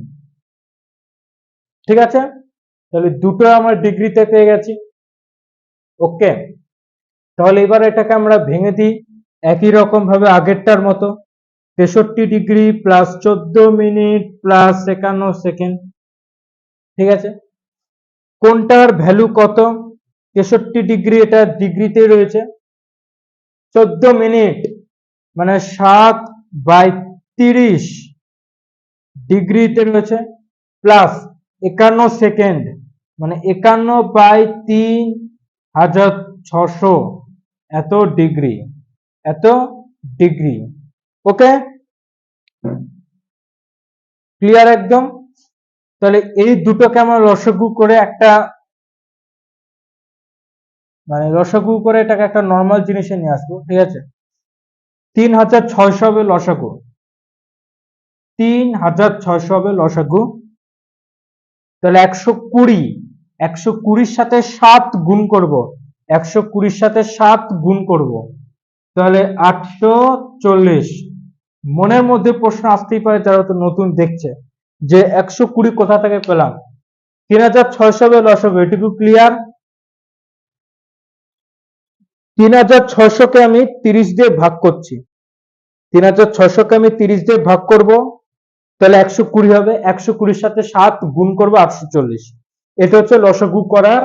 ঠিক আছে, তাহলে দুটো আমার ডিগ্রিতে পেয়ে গেছি। ওকে, তাহলে এবার এটাকে আমরা ভেঙে দিই একই রকম ভাবে আগেরটার মতো। 63 degree plus 14 minute plus 51 second. ঠিক আছে, কোনটার ভ্যালু কত? 63 ডিগ্রি এটা ডিগ্রিতে রয়েছে, 14 মিনিট মানে 7/30 ডিগ্রিতে রয়েছে, প্লাস 51 সেকেন্ড মানে 51/3600 এত ডিগ্রি, এত ডিগ্রি। ওকে, ক্লিয়ার একদম? তাহলে এই দুটোকে আমরা লসাগু করে একটা, মানে লসাগু করে এটাকে একটা নর্মাল জিনিসে নিয়ে আসবো। ঠিক আছে, 3600 হবে লসাগু, 3600 হবে লসাগু। তাহলে 120, 120-র সাথে 7 গুণ করব, 120-র সাথে 7 গুণ করব, তাহলে 840। মনের মধ্যে প্রশ্ন আসতেই পারে যারা তো নতুন দেখছে, যে 120 কোথা থেকে পেলাম? 3600 হবে লসাগু, এটুকু ক্লিয়ার? 3600-কে আমি 30 দিয়ে ভাগ করছি, 3600-কে আমি 30 দিয়ে ভাগ করব, তাহলে 120 হবে। 120-র সাথে 7 গুণ করবো, 840। এটা হচ্ছে লসাগু করার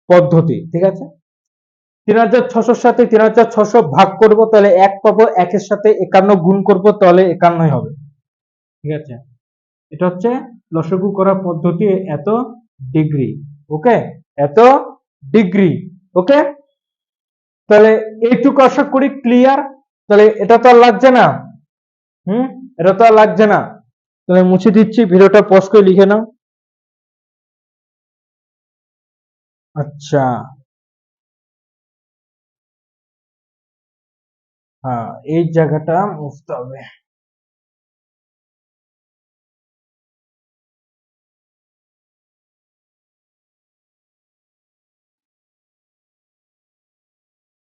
পদ্ধতি। ঠিক আছে, 3600-র সাথে 3600 ভাগ করব, তাহলে 1 পাবো, 1-এর সাথে 51 গুণ করব, তাহলে 51 হবে। ঠিক আছে, এটা হচ্ছে লসাগু করার পদ্ধতি, এত ডিগ্রি। ওকে, এত ডিগ্রি। ওকে, তাহলে এইটুকু আশা করি ক্লিয়ার। তাহলে এটা তো আর লাগছে না, এটা তো আর লাগছে না। তাহলে মুছে দিচ্ছি, ভিডিওটা পজ করে লিখে নাও। আচ্ছা, হ্যাঁ এই জায়গাটা মুছতে হবে।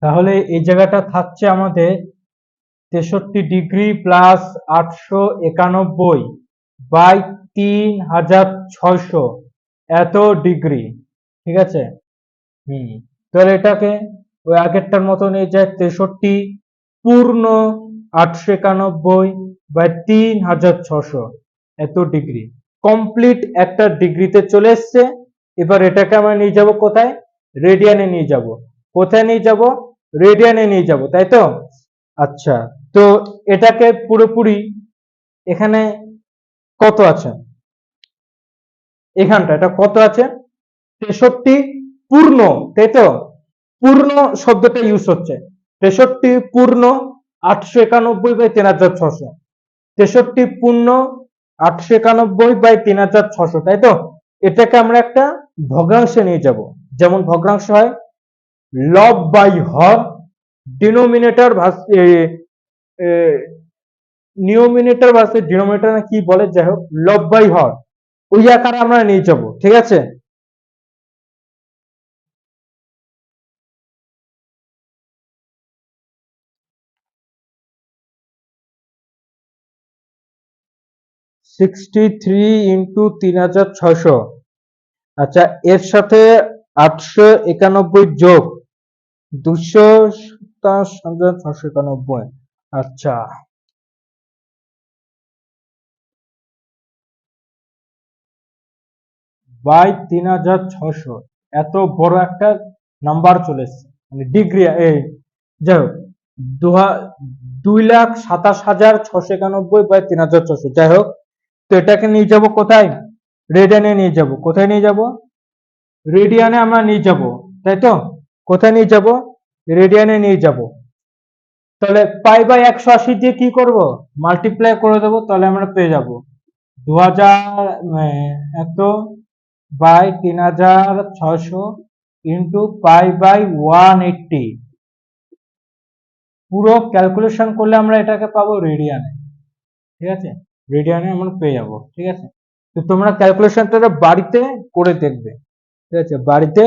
তাহলে এই জায়গাটা থাকছে আমাদের 63 ডিগ্রি প্লাস 891 বাই 3600 এত ডিগ্রি, ঠিক আছে। তাহলে এটাকে ওই আগেরটার মতো নিয়ে যায় 63 পূর্ণ 891 বাই 3600 এত ডিগ্রি, কমপ্লিট একটা ডিগ্রিতে চলে এসছে। এবার এটাকে আমরা নিয়ে যাব কোথায়? রেডিয়ানে নিয়ে যাব। কোথায় নিয়ে যাব? রেডিয়ানে নিয়ে যাব, তাই তো? আচ্ছা, তো এটাকে পুরোপুরি এখানে কত আছে, এখানটা এটা কত আছে? 63 পূর্ণ, তাই তো? পূর্ণ শব্দটা ইউজ হচ্ছে। 63 পূর্ণ 891 বাই 3600, 63 পূর্ণ 891 বাই 3600, তাই তো? এটাকে আমরা একটা ভগ্নাংশে নিয়ে যাব। যেমন ভগ্নাংশ হয় লব বাই হর, ডিনোমিনেটর নিউমিনেটর ভার্সেস ডিনোমিনেটর কি বলে, যাই হোক, লব বাই হর ওই আকারে আমরা নিয়ে যাব, ঠিক আছে। সিক্সটি থ্রি ইন্টু 3600, আচ্ছা, এর সাথে 891 যোগ 227,691, আচ্ছা, বাই 3600 এত বড় একটা নাম্বার চলে এসছে, মানে ডিগ্রি, এই যাই হোক 2,27,691 বাই 3600, যাই হোক। তো এটাকে নিয়ে যাব কোথায়? রেডিয়ানে নিয়ে যাব। কোথায় নিয়ে যাব? রেডিয়ানে আমরা নিয়ে যাব, তাই তো? কোথায় নিয়ে যাব? রেডিয়ানে নিয়ে যাব। তাহলে পাই বাই 180 দিয়ে কি করব? মাল্টিপ্লাই করে দেবো, তাহলে আমরা পেয়ে যাব 2000 এত বাই 3600 ইন্টু পাই বাই 180। পুরো ক্যালকুলেশন করলে আমরা এটাকে পাবো রেডিয়ানে, ঠিক আছে। রেডিয়ানে আমরা পেয়ে যাব, ঠিক আছে। তো তোমরা ক্যালকুলেশনটা বাড়িতে করে দেখবে, ঠিক আছে, বাড়িতে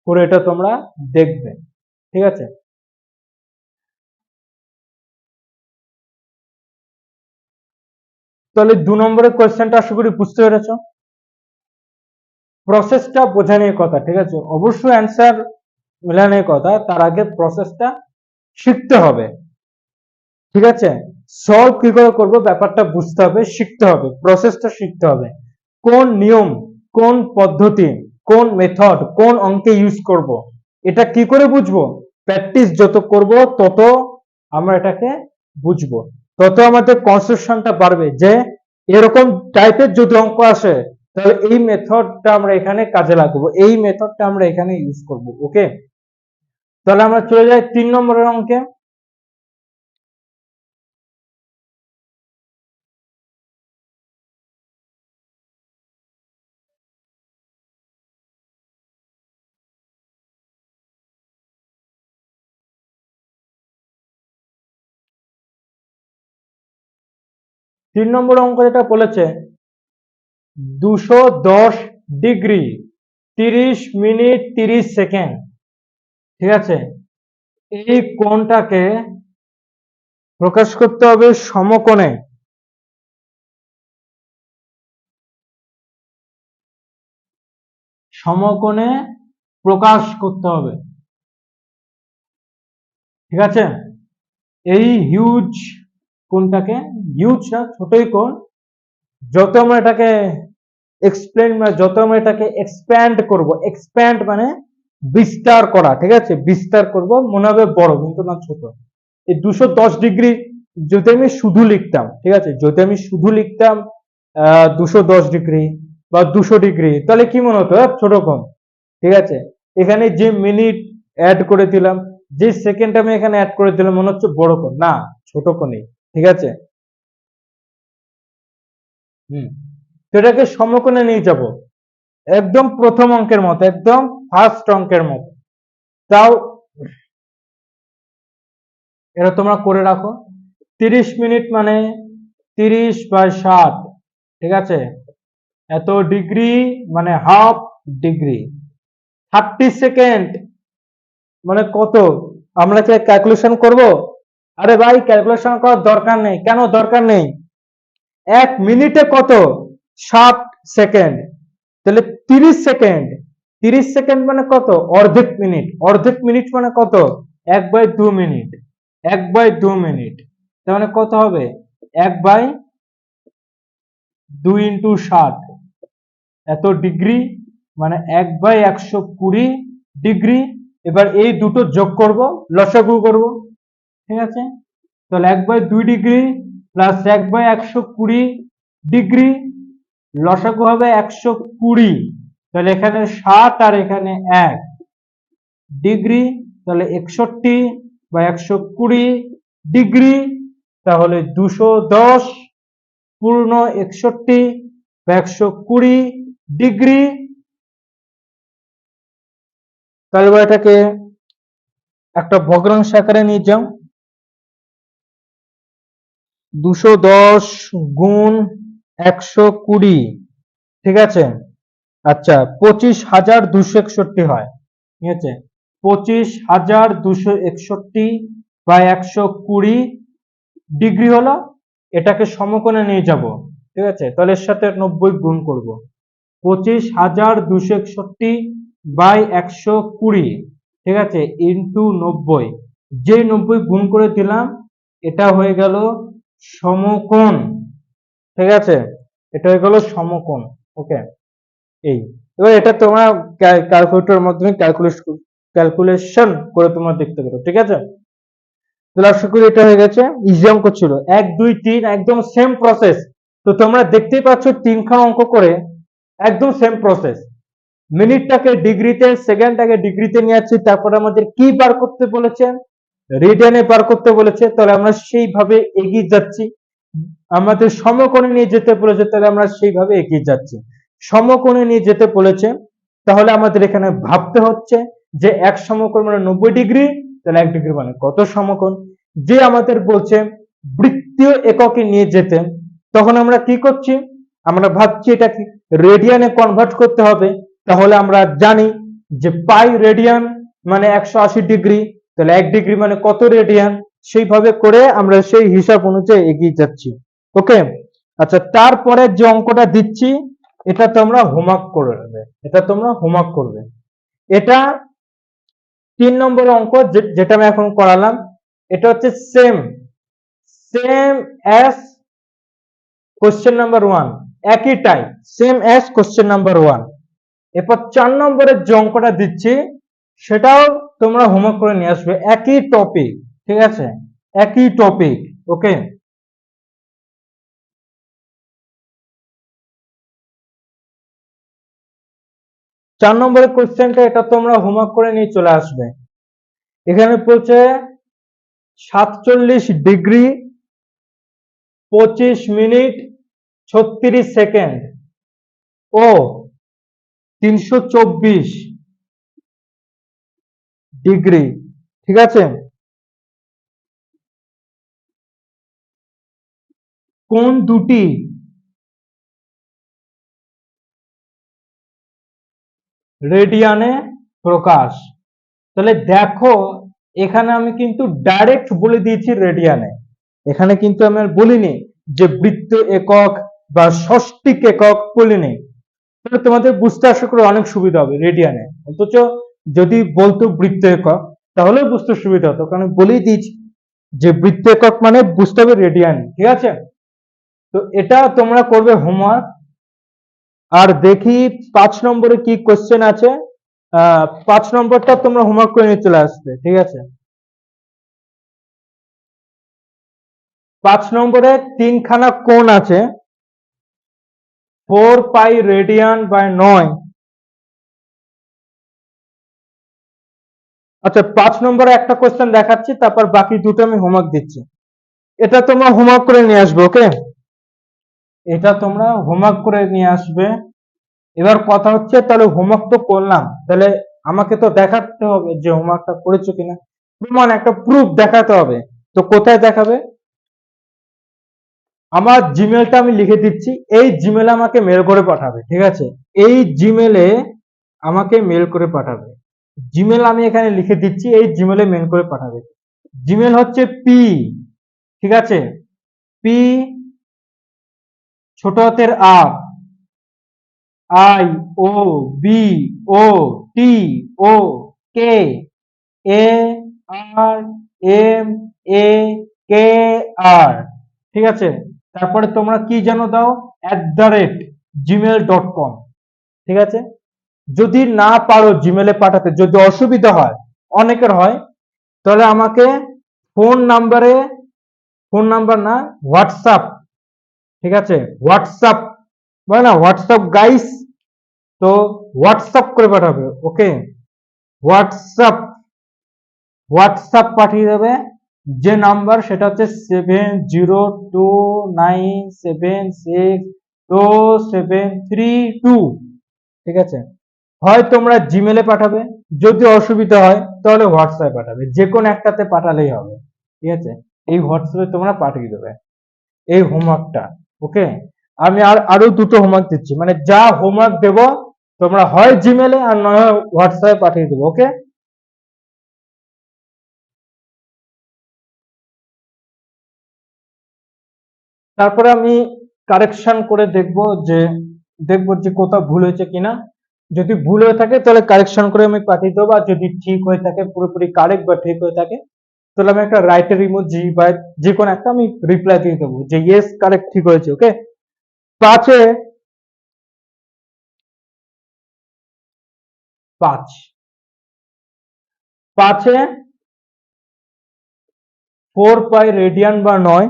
করে এটা তোমরা দেখবে, ঠিক আছে। তাহলে 2 নম্বরের কোয়েশ্চেনটা আশা করি বুঝতে পেরেছো। প্রসেসটা বোঝানোর কথা, ঠিক আছে, অবশ্যই অ্যান্সার মেলানোর কথা, তার আগে প্রসেসটা শিখতে হবে, ঠিক আছে। সলভ কি করে করবো ব্যাপারটা বুঝতে হবে, শিখতে হবে, প্রসেসটা শিখতে হবে, কোন নিয়ম, কোন পদ্ধতি, কোন মেথড, কোন অঙ্কে ইউজ করব, এটা কি করে বুঝবো? প্র্যাকটিস যত করব তত আমরা এটাকে বুঝবো, তত আমাদের কনসেপশনটা বাড়বে যে এরকম টাইপের যদি অঙ্ক আসে তাহলে এই মেথডটা আমরা এখানে কাজে লাগাবো, এই মেথডটা আমরা এখানে ইউজ করব। ওকে, তাহলে আমরা চলে যাই 3 নম্বরের অঙ্কে। 3 নম্বর অঙ্ক যেটা বলেছে 210 ডিগ্রি 30 মিনিট 30 সেকেন্ড, ঠিক আছে, এই কোণটাকে প্রকাশ করতে হবে সমকোণে। সমকোণে প্রকাশ করতে হবে, ঠিক আছে। এই হিউজ কোণটাকে, হিউজ না, ছোটই কোণ, যত আমরা এটাকে যত আমরা এটাকে এক্সপ্যান্ড করব, এক্সপ্যান্ড মানে বিস্তার করা, ঠিক আছে, বিস্তার করব, মনে হবে বড় কিন্তু না, ছোট। এই 210 ডিগ্রি যদি আমি শুধু লিখতাম, ঠিক আছে, যদি আমি শুধু লিখতাম 210 ডিগ্রি বা 200 ডিগ্রি, তাহলে কি মনে হতো? ছোট কম, ঠিক আছে। এখানে যে মিনিট অ্যাড করে দিলাম, যে সেকেন্ড আমি এখানে অ্যাড করে দিলাম, মনে হচ্ছে বড় কোণ, না, ছোট কোণই, ঠিক আছে। তো এটাকে সমকোণে নিয়ে যাব, একদম প্রথম অঙ্কের মতো, একদম ফার্স্ট অঙ্কের মতো। তাও এটা তোমরা করে রাখো। 30 মিনিট মানে 30/60, ঠিক আছে, এত ডিগ্রি মানে হাফ ডিগ্রি। 30 সেকেন্ড মানে কত? আমরা কি ক্যালকুলেশন করব? আরে ভাই ক্যালকুলেশন করার দরকার নেই। কেন দরকার নেই? 1 মিনিটে কত? 60 সেকেন্ড। তাহলে 30 সেকেন্ড, 30 সেকেন্ড মানে কত? অর্ধেক মিনিট। অর্ধেক মিনিট মানে কত? 1/2 মিনিট। 1/2 মিনিট তার মানে কত হবে? 1/2 × 60 এত ডিগ্রি, মানে 1/120 ডিগ্রি। এবার এই দুটো যোগ করব, লসাগু করব, ঠিক আছে? তাহলে 1/2 ডিগ্রি প্লাস 1/120 ডিগ্রি, লসাগু হবে 120। তাহলে এখানে 60 আর এখানে 1 ডিগ্রি, তাহলে 61/120 ডিগ্রি, তাহলে 210 পূর্ণ 61/120 ডিগ্রি। তাহলে এটাকে একটা ভগ্নাংশ আকারে নিয়ে যাও। 210 গুণ 120, ঠিক আছে? আচ্ছা, 25,261 হয়, ঠিক আছে? 25,261/120 হলো। এটাকে সমকোণে নিয়ে যাব, ঠিক আছে? তাহলে এর সাথে 90 গুণ করব। 25,261/120, ঠিক আছে, ইন্টু 90। যে 90 গুণ করে দিলাম, এটা হয়ে গেল সমকোণ, ঠিক আছে? এটা হয়ে গেল সমকোণ। ওকে, এই এবার এটা তোমরা ক্যালকুলেটরের মাধ্যমে ক্যালকুলেশন করে তোমরা দেখতে পারো, ঠিক আছে? তাহলে আশা করি এটা হয়ে গেছে। ইজি অঙ্ক ছিল, 1 2 3 একদম সেম প্রসেস। তো তোমরা দেখতেই পাচ্ছ 3খানা অঙ্ক করে একদম সেম প্রসেস। মিনিটটাকে ডিগ্রিতে, সেকেন্ডটাকে ডিগ্রিতে নিয়ে যাচ্ছি। তারপরে আমাদের কি বার করতে বলেছে? রেডিয়ানে বার করতে বলেছে। তাহলে আমরা সেইভাবে এগিয়ে যাচ্ছি। আমাদের সমকোণে নিয়ে যেতে বলেছে, তাহলে আমরা সেইভাবে এগিয়ে যাচ্ছি। সমকোণে নিয়ে যেতে বলেছে, তাহলে আমাদের এখানে ভাবতে হচ্ছে যে এক সমকোণ মানে 90 ডিগ্রি, তাহলে 1 ডিগ্রি মানে কত সমকোণ। যে আমাদের বলছে বৃত্তীয় এককে নিয়ে যেতে, তখন আমরা কি করছি? আমরা ভাবছি এটাকে রেডিয়ানে কনভার্ট করতে হবে। তাহলে আমরা জানি যে পাই রেডিয়ান মানে 180 ডিগ্রি, তাহলে 1 ডিগ্রি মানে কত রেডিয়ান। সেইভাবে করে আমরা সেই হিসাব অনুযায়ী এগিয়ে যাচ্ছি। ওকে, আচ্ছা, তারপরে যে অঙ্কটা দিচ্ছি এটা তোমরা হোমওয়ার্ক করে নেবে। এটা তোমরা হোমওয়ার্ক করবে। এটা 3 নম্বর অঙ্ক, যেটা আমি এখন করালাম। এটা হচ্ছে same same as question number 1, একই type, same as question number 1। এরপর 4 নম্বরের যে অঙ্কটা দিচ্ছি সেটাও তোমরা হোমওয়ার্ক করে নিয়ে আসবে, একই টপিক, ঠিক আছে? একই টপিক। ওকে, 4 নম্বরের কোশ্চেনটা এটা তোমরা হোমওয়ার্ক করে নিয়ে চলে আসবে। এখানে বলছে 47 ডিগ্রি 25 মিনিট 36 সেকেন্ড ও 324 ডিগ্রি, ঠিক আছে? কোন দুটি রেডিয়ানে প্রকাশ। তাহলে দেখো, এখানে আমি কিন্তু ডাইরেক্ট বলে দিয়েছি রেডিয়ানে। এখানে কিন্তু আমি আর বলিনি যে বৃত্ত একক বা ষষ্ঠিক একক বলিনি। তাহলে তোমাদের বুঝতে আশা করি অনেক সুবিধা হবে রেডিয়ানে। অথচ যদি বলতো বৃত্ত একক তাহলে বুঝতে সুবিধা হতো, কারণ বলেই দিয়েছি যে বৃত্ত একক মানে বুঝতে হবে রেডিয়ান, ঠিক আছে? তো এটা তোমরা করবে হোমওয়ার্ক। আর দেখি 5 নম্বরে কি কোশ্চেন আছে। 5 নম্বরটা তোমরা হোমওয়ার্ক করে নিয়ে চলে আসবে, ঠিক আছে? 5 নম্বরে 3খানা কোণ আছে, 4 পাই রেডিয়ান বাই 9। আচ্ছা, 5 নম্বরে একটা কোশ্চেন দেখাচ্ছি, তারপর বাকি দুটো আমি হোমওয়ার্ক দিচ্ছি। এটা তোমরা হোমওয়ার্ক করে নিয়ে আসবে। ওকে, এটা তোমরা হোমওয়ার্ক করে নিয়ে আসবে। এবার কথা হচ্ছে, তাহলে হোমওয়ার্ক তো করলাম, তাহলে আমাকে তো দেখাতে হবে যে হোমওয়ার্কটা করেছো কিনা। প্রমাণ, একটা প্রুফ দেখাতে হবে। তো কোথায় দেখাবে? আমার জিমেলটা আমি লিখে দিচ্ছি, এই জিমেলে আমাকে মেল করে পাঠাবে, ঠিক আছে? এই জিমেলে আমাকে মেল করে পাঠাবে। জিমেল আমি এখানে লিখে দিচ্ছি, এই জিমেলে মেল করে পাঠাবে। জিমেল হচ্ছে পি, ঠিক আছে, পি ছোট হাতের R, I O B O T O K A R M A K R, ঠিক আছে। তারপরে তোমরা কি যেন দাও, @gmail.com, ঠিক আছে। যদি না পারো জিমেলে পাঠাতে, যদি অসুবিধা হয়, অনেকের হয়, তাহলে আমাকে ফোন নাম্বারে, ফোন নাম্বার না, হোয়াটসঅ্যাপ, ঠিক আছে, হোয়াটসঅ্যাপ বলে না, হোয়াটসঅ্যাপ গাইস, তো হোয়াটসঅ্যাপ করে পাঠাবে, ওকে, হোয়াটসঅ্যাপ, হোয়াটসঅ্যাপ পাঠিয়ে দেবে। যে নাম্বার সেটা হচ্ছে 7029762732, ঠিক আছে। হয় তোমরা জিমেলে পাঠাবে, যদি অসুবিধা হয় তাহলে হোয়াটসঅ্যাপে পাঠাবে, যে কোনো একটাতে পাঠালেই হবে, ঠিক আছে। এই হোয়াটসঅ্যাপে তোমরা পাঠিয়ে দেবে এই হোমওয়ার্কটা, ওকে। আমি আরো দুটো হোমওয়ার্ক দিচ্ছি, মানে যা হোমওয়ার্ক দেব তোমরা হয় জিমেলে আর নয় হোয়াটসঅ্যাপে পাঠিয়ে দেবো, ওকে। তারপরে আমি কারেকশন করে দেখবো যে কোথাও ভুল হয়েছে কিনা। যদি ভুল হয়ে থাকে তাহলে কারেকশন করে আমি পাঠিয়ে দেবো, আর যদি ঠিক হয়ে থাকে, পুরোপুরি কারেক্ট বা ঠিক হয়ে থাকে, তাহলে আমি একটা রাইটের ইমোজি বা যে কোনো একটা আমি রিপ্লাই দিয়ে দেবো যে ইয়েস কারেক্ট, ঠিক হয়েছে, ওকে। পাঁচে পাঁচ, পাঁচে 4 পাই রেডিয়ান বা 9,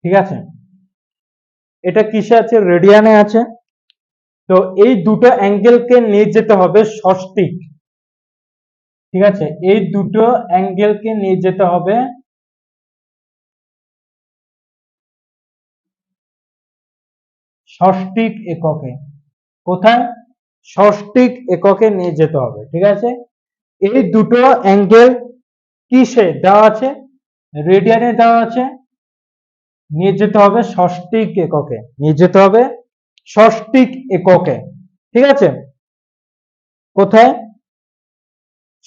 ঠিক আছে। এটা কিসে আছে, রেডিয়ানে আছে। তো এই দুটো অ্যাঙ্গেলকে নিয়ে যেতে হবে ষষ্ঠিক, ঠিক আছে, এই দুটো অ্যাঙ্গেলকে নিয়ে যেতে হবে ষষ্ঠিক এককে। কোথায়, ষষ্ঠিক এককে নিয়ে যেতে হবে, ঠিক আছে। এই দুটো অ্যাঙ্গেল কিসে দেওয়া আছে, রেডিয়ানে দেওয়া আছে, নিয়ে যেতে হবে ষষ্ঠিক এককে, নিয়ে যেতে হবে ষষ্ঠিক এককে, ঠিক আছে। কোথায়,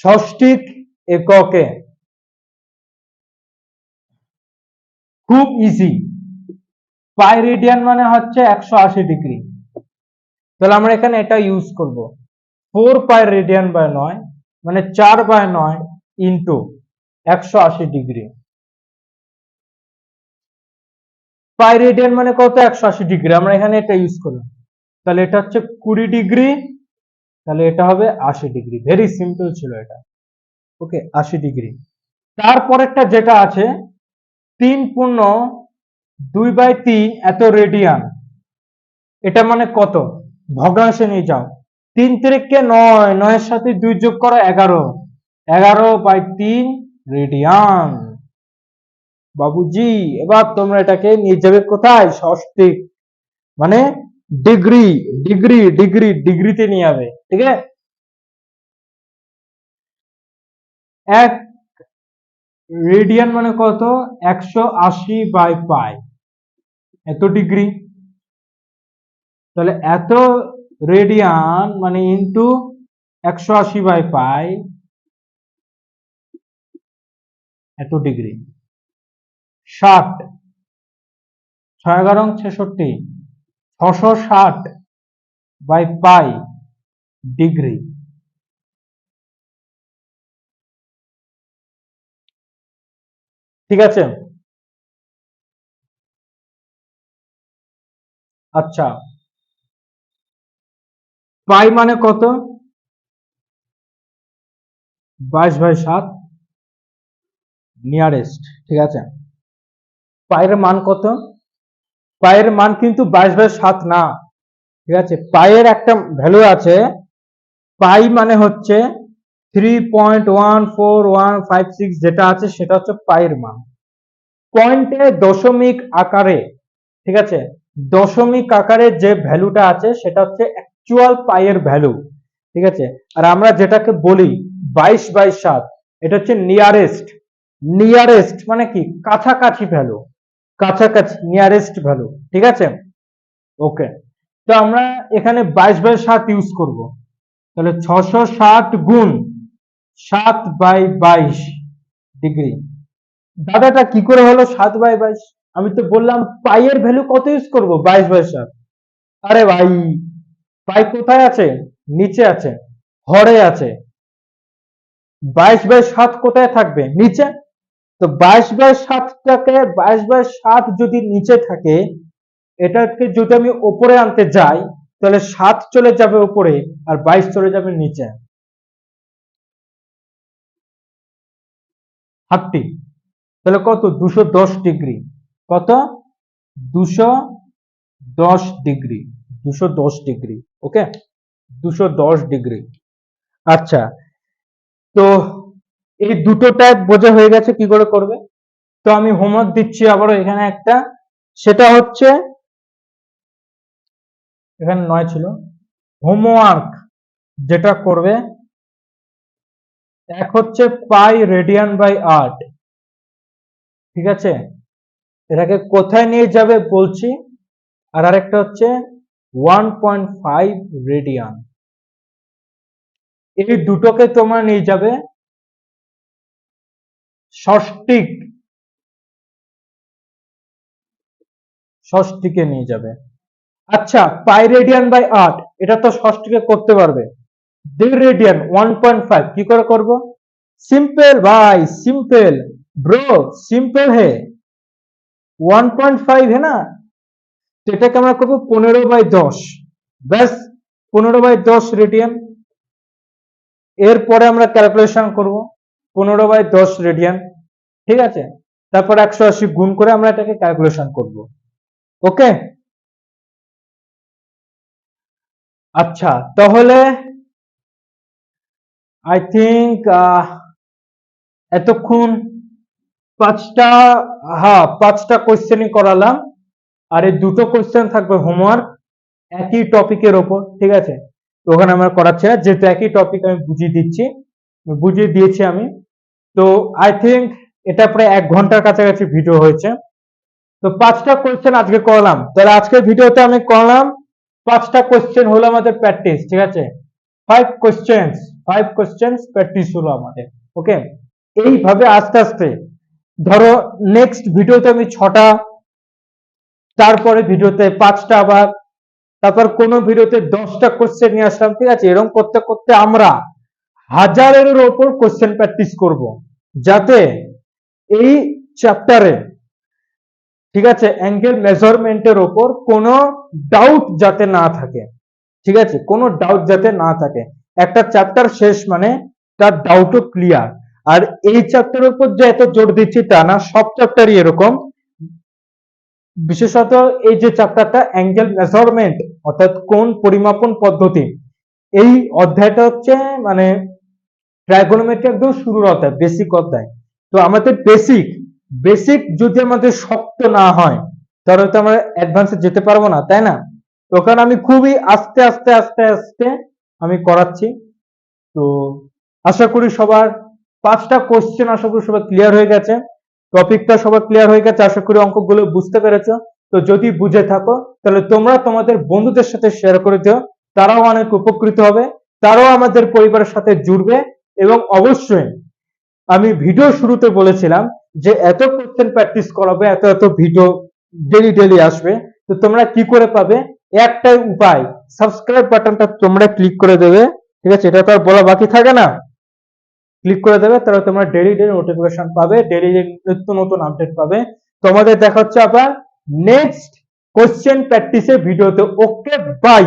ষষ্ঠিক এককে, খুব ইজি। পাই রেডিয়ান মানে হচ্ছে 180 ডিগ্রি, তাহলে আমরা এখানে এটা ইউজ করব, 4 পাই রেডিয়ান বাই 9 মানে 4/9 ইন্টু 180 ডিগ্রি। পাই রেডিয়ান মানে কত, 180 ডিগ্রি, আমরা এখানে এটা ইউজ করলাম, তাহলে এটা হচ্ছে 20 ডিগ্রি, তাহলে এটা হবে 80 ডিগ্রি। ভেরি সিম্পল ছিল এটা, ওকে, 80 ডিগ্রি। তারপরেরটা যেটা আছে 3/2/3 এত রেডিয়ান, এটা মানে কত, ভগ্নাংশে নিয়ে যাও, 3 3 9, 9-এর সাথে 2 যোগ করো 11, 11/3 রেডিয়ান। বাবুজি, এবার তোমরা এটাকে নিয়ে যাবে কোথায়, ষষ্ঠিক, মানে ডিগ্রি, ডিগ্রি ডিগ্রি ডিগ্রিতে নিয়ে যাবে, ঠিক আছে। এক রেডিয়ান মানে কত, 180/পাই, এত ডিগ্রি, তাহলে এত রেডিয়ান মানে ইন্টু 180/পাই, এত ডিগ্রি। 60, 6 × 11 = 66, 660/পাই ডিগ্রি, ঠিক আছে। আচ্ছা, পাই মানে কত, 22/7, নিয়ারেস্ট, ঠিক আছে। পায়ের মান কত, পায়ের মান কিন্তু 22/7 না, ঠিক আছে। পায়ের একটা ভ্যালু আছে, পাই মানে হচ্ছে 3.14156, যেটা আছে সেটা হচ্ছে পায়ের মান। পয়েন্টে দশমিক আকারে, ঠিক আছে, দশমিক আকারে যে ভ্যালুটা আছে সেটা হচ্ছে অ্যাকচুয়াল পাইয়ের ভ্যালু, ঠিক আছে। আর আমরা যেটাকে বলি 22/7, এটা হচ্ছে নিয়ারেস্ট, নিয়ারেস্ট মানে কি, কাছাকাছি ভ্যালু, কাছাকাছি, নিয়ারেস্ট ভ্যালু, ঠিক আছে, ওকে। তো আমরা এখানে 22/7 ইউজ করব। তাহলে 660 গুণ 7/22 ডিগ্রি। দাদাটা কি করে হলো 7/22? আমি তো বললাম পাই এর ভ্যালু কত ইউজ করব, 22/7। আরে ভাই, পাই কোথায় আছে? নিচে আছে, হরে আছে। 22/7 কোথায় থাকবে? নিচে। তো 22/7টাকে 22/7 যদি নিচে থাকে, এটাকে যদি আমি উপরে আনতে যাই, তাহলে 7 চলে যাবে উপরে আর 22 চলে যাবে নিচে। 30, তাহলে কত? 210 ডিগ্রি। কত? 210 ডিগ্রি। 210 ডিগ্রি। ওকে, 210 ডিগ্রি। আচ্ছা, তো এই দুটো টাইপ বোঝা হয়ে গেছে কি করে করবে। তো আমি হোমওয়ার্ক দিচ্ছি আবারও এখানে একটা, সেটা হচ্ছে এখানে 9 ছিল। হোমওয়ার্ক যেটা করবে, এক হচ্ছে পাই রেডিয়ান বাই 8, ঠিক আছে, এটাকে কোথায় নিয়ে যাবে বলছি। আর আরেকটা হচ্ছে 1.5 রেডিয়ান। এই দুটোকে তোমরা নিয়ে যাবে ষষ্ঠীকে নিয়ে যাবে। আচ্ছা, পাই রেডিয়ান বাই 8 এটা তো ষষ্ঠীকে করতে পারবে। 1.5 রেডিয়ান 1.5 কি করে করব? सिंपल भाई, सिंपल ब्रो, सिंपल है। 1.5 है ना, তো এটাকে আমরা করবো 15/10। ব্যাস, 15/10 রেডিয়ান। এরপরে আমরা ক্যালকুলেশন করব 15/10 রেডিয়ান, ঠিক আছে। তারপর 180 গুণ করে আমরা এটাকে ক্যালকুলেশন করব। ওকে, আচ্ছা তাহলে আই থিঙ্ক এতক্ষণ 5টা, হ্যাঁ 5টা কোশ্চেনই করালাম। আর এই দুটো কোশ্চেন থাকবে হোমওয়ার্ক একই টপিকের ওপর, ঠিক আছে। তো ওখানে আমরা করাচ্ছি না, যেহেতু একই টপিক আমি বুঝিয়ে দিয়েছি আমি। তো আই থিঙ্ক এটা প্রায় 1 ঘন্টার কাছাকাছি ভিডিও হয়েছে। তো 5টা কোশ্চেন আজকে করলাম। তাহলে আজকের ভিডিওতে আমি করলাম 5টা কোশ্চেন হলো আমাদের প্র্যাকটিস, ঠিক আছে। 5 কোশ্চেন্স প্র্যাকটিস হলো আমাদের। ওকে, এইভাবে আস্তে আস্তে ধরো নেক্সট ভিডিওতে আমি 6টা, তারপরে ভিডিওতে 5টা, আবার তারপর কোন ভিডিওতে 10টা কোশ্চেন নিয়ে আসলাম, ঠিক আছে। এরকম করতে করতে আমরা 1000-এর উপর কোশ্চেন প্র্যাকটিস করব, যাতে এই চ্যাপ্টারে, ঠিক আছে, অ্যাঙ্গেল মেজারমেন্টের উপর কোনো ডাউট যাতে না থাকে, ঠিক আছে, কোনো ডাউট যাতে না থাকে। একটা চ্যাপ্টার শেষ মানে তার ডাউটও ক্লিয়ার। আর এই চ্যাপ্টারের উপর যে এত জোর দিচ্ছি তা না, সব চ্যাপ্টারই এরকম। বিশেষত এই যে চ্যাপ্টারটা অ্যাঙ্গেল মেজারমেন্ট, অর্থাৎ কোণ পরিমাপন পদ্ধতি, এই অধ্যায়টা হচ্ছে মানে ট্রাইগোনোমেট্রি একদম শুরুর অধ্যায়, বেসিক অধ্যায়। তো আমাদের বেসিক যদি আমাদের শক্ত না হয়, তাহলে তো আমরা অ্যাডভান্সে যেতে পারবো না, তাই না। তো ওখানে আমি খুবই আস্তে আস্তে আস্তে আস্তে আমি করাচ্ছি। তো আশা করি সবার 5টা কোশ্চেন আশা করি সবার ক্লিয়ার হয়ে গেছে, টপিকটা সবার ক্লিয়ার হয়ে গেছে। আশা করি অঙ্কগুলো বুঝতে পেরেছো। তো যদি বুঝে থাকো তাহলে তোমরা তোমাদের বন্ধুদের সাথে শেয়ার করে দিও, তারাও অনেক উপকৃত হবে, তারাও আমাদের পরিবারের সাথে জুড়বে। এবং অবশ্যই আমি ভিডিও শুরুতে বলেছিলাম যে এত কোশ্চেন প্র্যাকটিস করাবে, এত এত ভিডিও ডেলি আসবে। তো তোমরা কি করে পাবে? একটাই উপায়, সাবস্ক্রাইব বাটনটা তোমরা ক্লিক করে দেবে, ঠিক আছে। এটা তো আর বলা বাকি থাকে না, ক্লিক করে দেবে, তাহলে তোমরা ডেলি নোটিফিকেশন পাবে, ডেলি নিত্য নতুন আপডেট পাবে। তোমাদের দেখা হচ্ছে আবার নেক্সট কোশ্চেন প্র্যাকটিসের ভিডিওতে। ওকে, বাই।